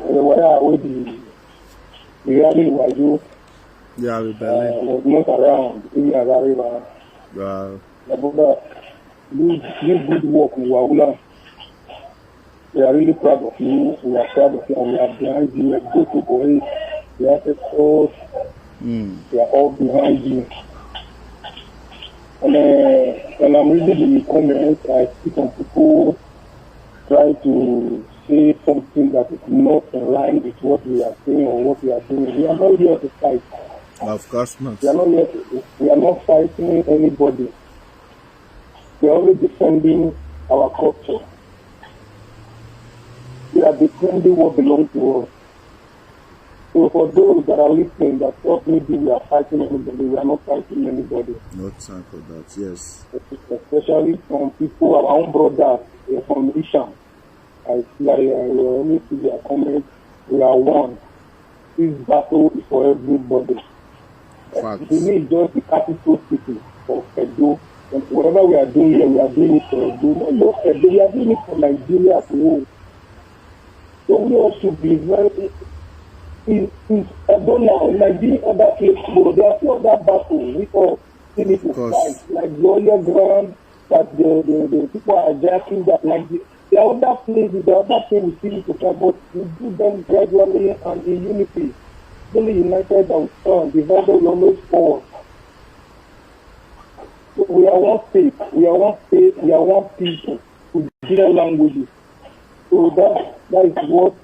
rally was you. Yeah, rebellion. Was not around. We are around. Wow. You good work, Wawula. We are really proud of you. We are proud of you, and we are behind you. We are good to go in. We are all. We are all behind you. And when I'm reading the comments, I see some people try to say something that is not in line with what we are saying or what we are doing. We are not here to fight. Of course not. We are not here to, we are not fighting anybody. We are only defending our culture. We are defending what belongs to us. So for those that are listening, that thought maybe we are fighting anybody, we are not fighting anybody. No time for that, yes. Especially from people, our own brothers from Isham. I only see their comments. We are one. This battle is for everybody. Facts. We need just the capital city of Edo. And whatever we are doing here, we are doing it for Edo. Not Edo, we are doing it for Nigeria as a whole. So we also be very. I don't know, Nigeria, other places, there are still other battles we all still need to fight. Like the oil ground, that the people are jacking that, like there are other places, there are other things we still need to fight, but we do them gradually and in unity. Only united and strong, divided we always fall. So we are one state, we are one state, we are one people with different languages. So that is what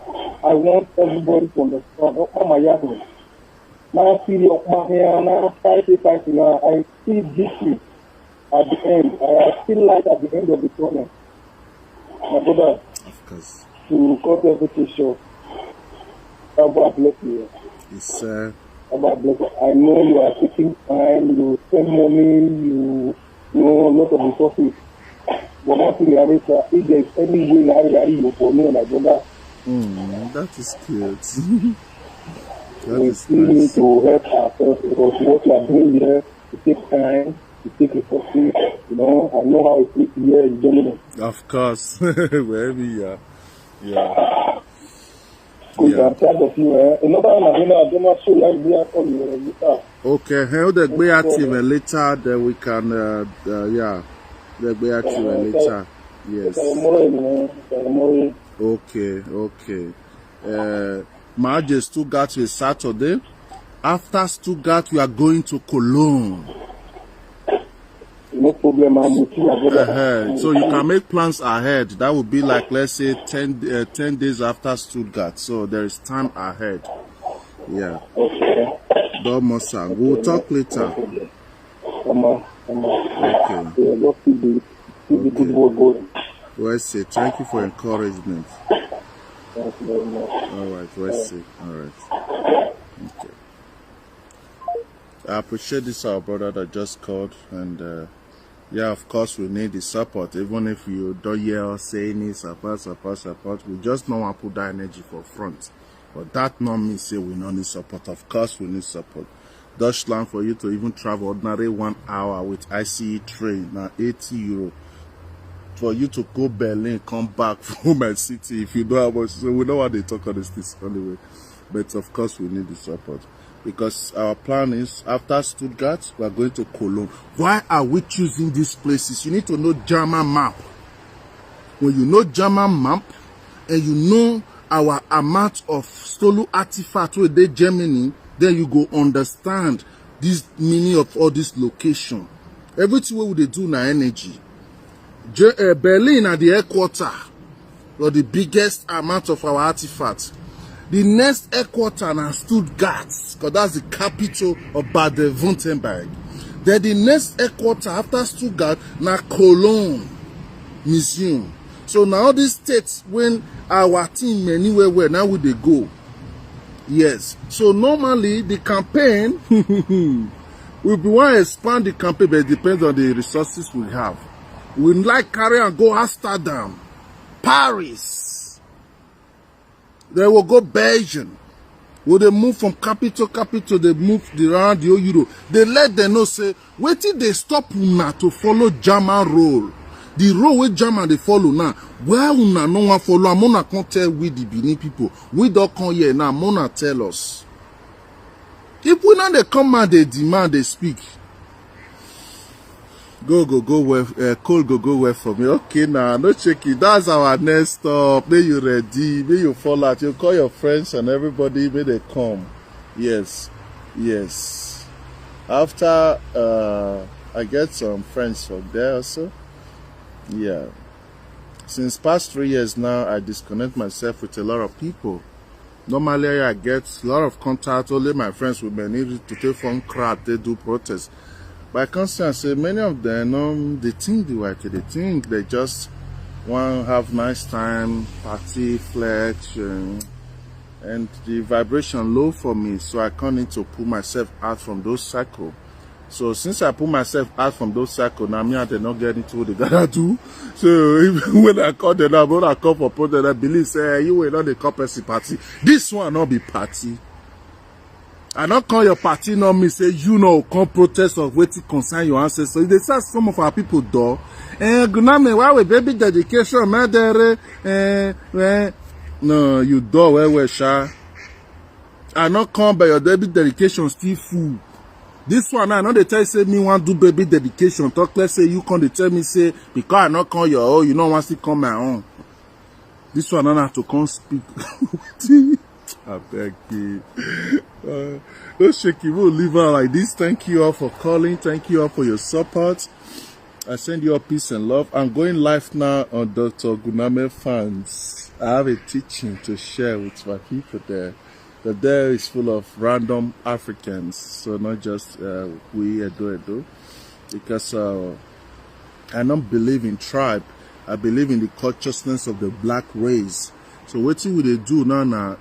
I want everybody to understand. Now I see victory at the end. I feel like at the end of the tunnel. My brother, of course. To cut everything short. God bless you. Yes, sir. God bless you. I know you are taking time, you spend money, you know a lot of resources. But one thing if there is any way you for me, my brother. That is cute. We still need to help ourselves because what we are doing here, it takes time, it takes resources. You know, I know how it is here in Germany. Of course, wherever you are. Yeah. I'm proud of you. Another one, I don't want to show you later. Okay, how the be active later, then we can, yeah, the be active later. Yes. Okay. Marge Stuttgart is Saturday. After Stuttgart, we are going to Cologne. No problem, I'm with you. So you can make plans ahead. That would be like, let's say, 10 days after Stuttgart. So there is time ahead. Yeah. Okay. We'll talk later. Okay. Well said. Thank you for encouragement. Thank you very much. All right. Well said. All right. Okay. I appreciate this, our brother that just called, and yeah, of course, we need the support. Even if you don't hear us saying it, support, we just don't want to put that energy for front. But that not mean say we don't need support. Of course, we need support. Deutschland, for you to even travel ordinary 1 hour with ICE train, now 80 euro. For you to go Berlin, come back from my city, if you know how much. So we know what they talk on this anyway. But of course, we need the support. Because our plan is, after Stuttgart, we are going to Cologne. Why are we choosing these places? You need to know German map. When you know German map, and you know our amount of stolen artifacts within Germany, then you go understand this meaning of all this location. Everything what they do now energy. Berlin are the headquarters, or the biggest amount of our artifacts. The next headquarters are Stuttgart, because that's the capital of Baden-Württemberg. Then the next headquarter after Stuttgart, na Cologne Museum. So now these states, when our team anywhere where now would they go? Yes. So normally the campaign we want to expand the campaign, but it depends on the resources we have. We like carry and go Amsterdam, Paris. Then we'll go Belgium. When they move from capital, they move around the whole Europe. They let them know, say, wait till they stop now to follow German role. The role where German they follow now. Where una no one follow, I'm gonna come tell we the Benin people. We don't come here now, I'm gonna tell us. If we now they come and they demand, they speak. Go where go where for me. Okay now, no check it. That's our next stop. May you ready, may you fall out. You call your friends and everybody, may they come. Yes. After I get some friends from there also. Yeah. Since past 3 years now, I disconnect myself with a lot of people. Normally, I get a lot of contact. Only my friends with me need to take phone crowd. They do protests. But I can say many of them, they think the way they think. They just want to have nice time, party, flex, and the vibration low for me. So I can't need to pull myself out from those cycles. So since I pull myself out from those cycles, now me and they not get into what they gotta do. So even when I call them out, when I call for protest, I believe say you will not the corporate party. This one not be party. I not call your party, not me say you know come protest of what concern your ancestors. They say some of our people do. Ogunamen, why we baby dedication, murder? No, you do where sha. I not come by your baby dedication still full. This one I know they tell you say me want do baby dedication. Talk let's say you come they tell me say because I not call your own, you know want to come my own. This one I have to come speak. I beg you. Don't shake it. We'll leave her like this. Thank you all for calling. Thank you all for your support. I send you all peace and love. I'm going live now on Dr. Ogunamen fans. I have a teaching to share with my people there. The day is full of random Africans, so not just we Edo, because I don't believe in tribe. I believe in the consciousness of the black race. So what will they do now?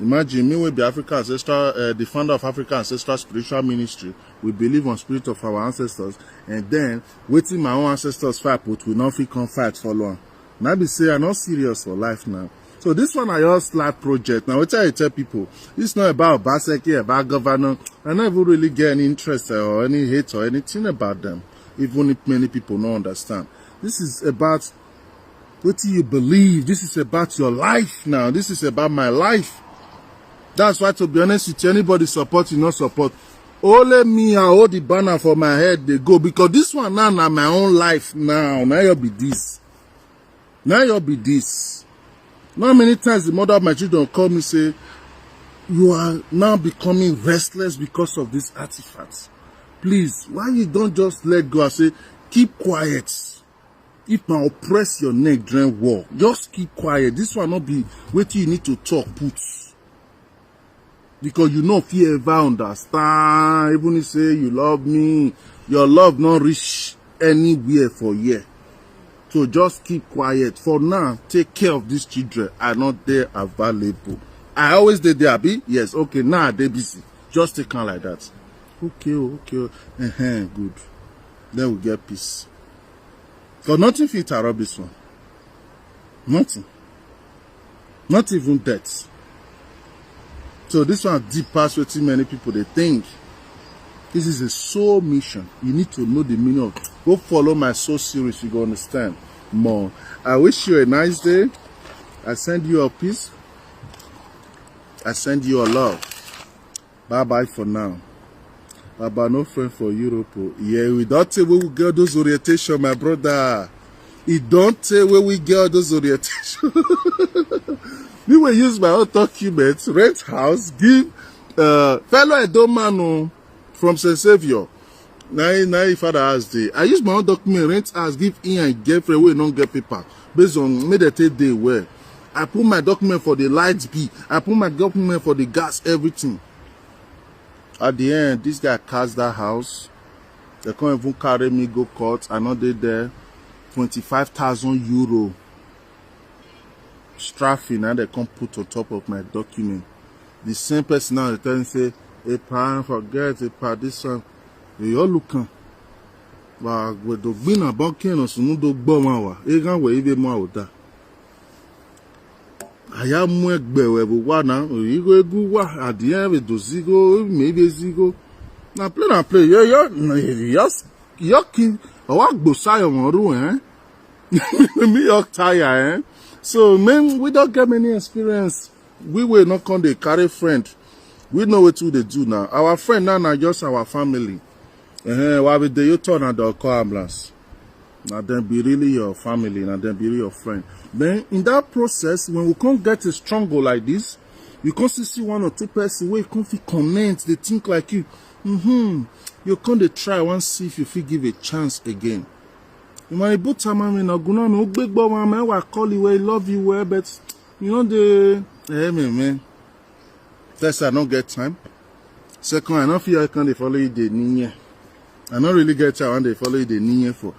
Imagine me with the African ancestral, the founder of African Ancestral Spiritual Ministry. We believe on spirit of our ancestors, and then waiting my own ancestors fight, but we not come fight for long. Now be say I'm not serious for life now. So this one I just like project. Now what I tell people, it's not about Baseki, about governor. I never really get any interest or any hate or anything about them, even if many people don't understand. This is about what do you believe? This is about your life now. This is about my life. That's why, to be honest with you, anybody support you, not support. Only me, I hold the banner for my head, they go. Because this one now, my own life now. Now you'll be this. Now you'll be this. Not many times the mother of my children call me say, you are now becoming restless because of these artifacts. Please, why you don't just let go and say, keep quiet. If I oppress your neck during war, just keep quiet. This one not be wait till you need to talk, put. Because you know if you ever understand, even if you say you love me, your love not reach anywhere for year. So just keep quiet. For now, take care of these children. Are not there available. I always did there, Abi? Yes, okay, now they busy. Just take on like that. Okay. Good. Then we get peace. For nothing fit interrupt this one. Nothing. Not even death. So this one deep past what many people they think. This is a soul mission. You need to know the meaning of. Go follow my soul series. You go understand more. I wish you a nice day. I send you a peace. I send you a love. Bye bye for now. Bye bye. No friend for Europe. Yeah, we don't say where we get those orientation, my brother. It don't say where we get those orientation. We will use my own documents, rent house, give fellow Edo man from St. Savior. Now father has the. I use my own document, rent house, give in and girlfriend we don't get paper based on meditate day where I put my document for the lights bill, I put my document for the gas, everything. At the end, this guy cast that house. They can't even carry me go court. I know they there 25,000 euro strafing, and they come put on top of my document. The same person now they tell me say, "Hey, pa, forget it, pa, this one." They all looking. But with the bin about Ken, so no do bomb. Egan we even more that. I am more bewe one now. You go at the end with the zigo, maybe zigo. Now play. Yes, yucky. I walk beside on room, Me yuck tire, So, man, we don't get many experience. We will not come to carry friend. We know what they do now. Our friend now just our family. Why would you turn at the call ambulance? Now then be really your family, now then be really your friend. Then in that process, when we can't get a strong goal like this, you can't see one or two persons where you can't connect, they think like you. You can't try once see if you feel give a chance again. My boot time in Ogunamen, big boy, man, I call you well, love you well, but you know the man. First, I don't get time. Second, I don't feel I can't follow you the niye. I don't really get time when they follow you the niye for.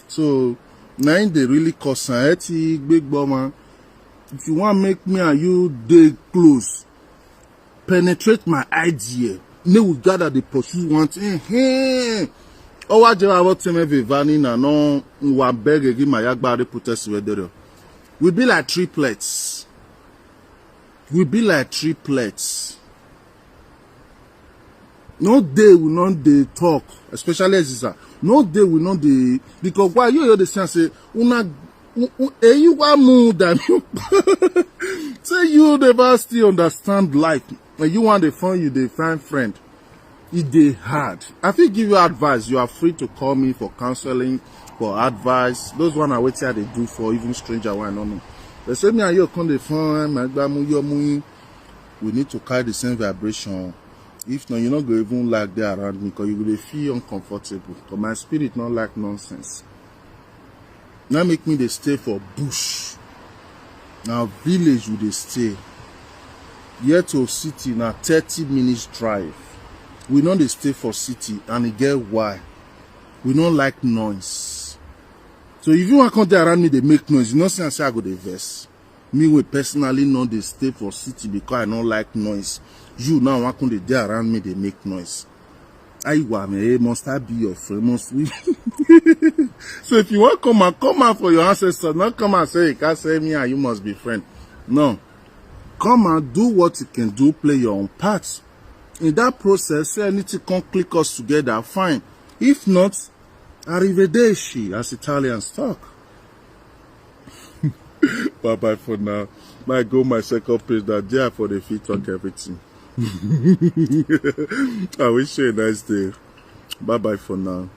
So now they really concentrate, big boy, man. If you want to make me and you dey close, penetrate my idea. No, we gather the pursue one thing. Oh, what do I want to make Vivani na no one beg again my yagbari protest with. We be like triplets. No day we not they talk, especially as is no day we not they because why you the sense say you want more than you say you never still understand life when you want to find you they find friend. It dey hard. I feel give you advice. You are free to call me for counseling, for advice. Those one are what they do for even stranger one. I don't know. They say me and you come the phone, we need to carry the same vibration. If not, you're not going to even like they around me because you will feel uncomfortable. Because my spirit not like nonsense. Now make me they stay for bush. Now village will they stay. Here to city now 30 minutes drive. We know they stay for city and you get why. We don't like noise. So if you want to come there around me, they make noise. You know, say I go to verse. Me, we personally know they stay for city because I don't like noise. You now want to come there around me, they make noise. I must I be your friend? Must we? So if you want to come out for your ancestors, not come and say you can't say me and you must be friend. No. Come and do what you can do, play your own part. In that process, say anything can click us together, fine. If not, arrivederci, as Italians talk. Bye-bye for now. My go, my second page, that there for the feet talk everything. I wish you a nice day. Bye-bye for now.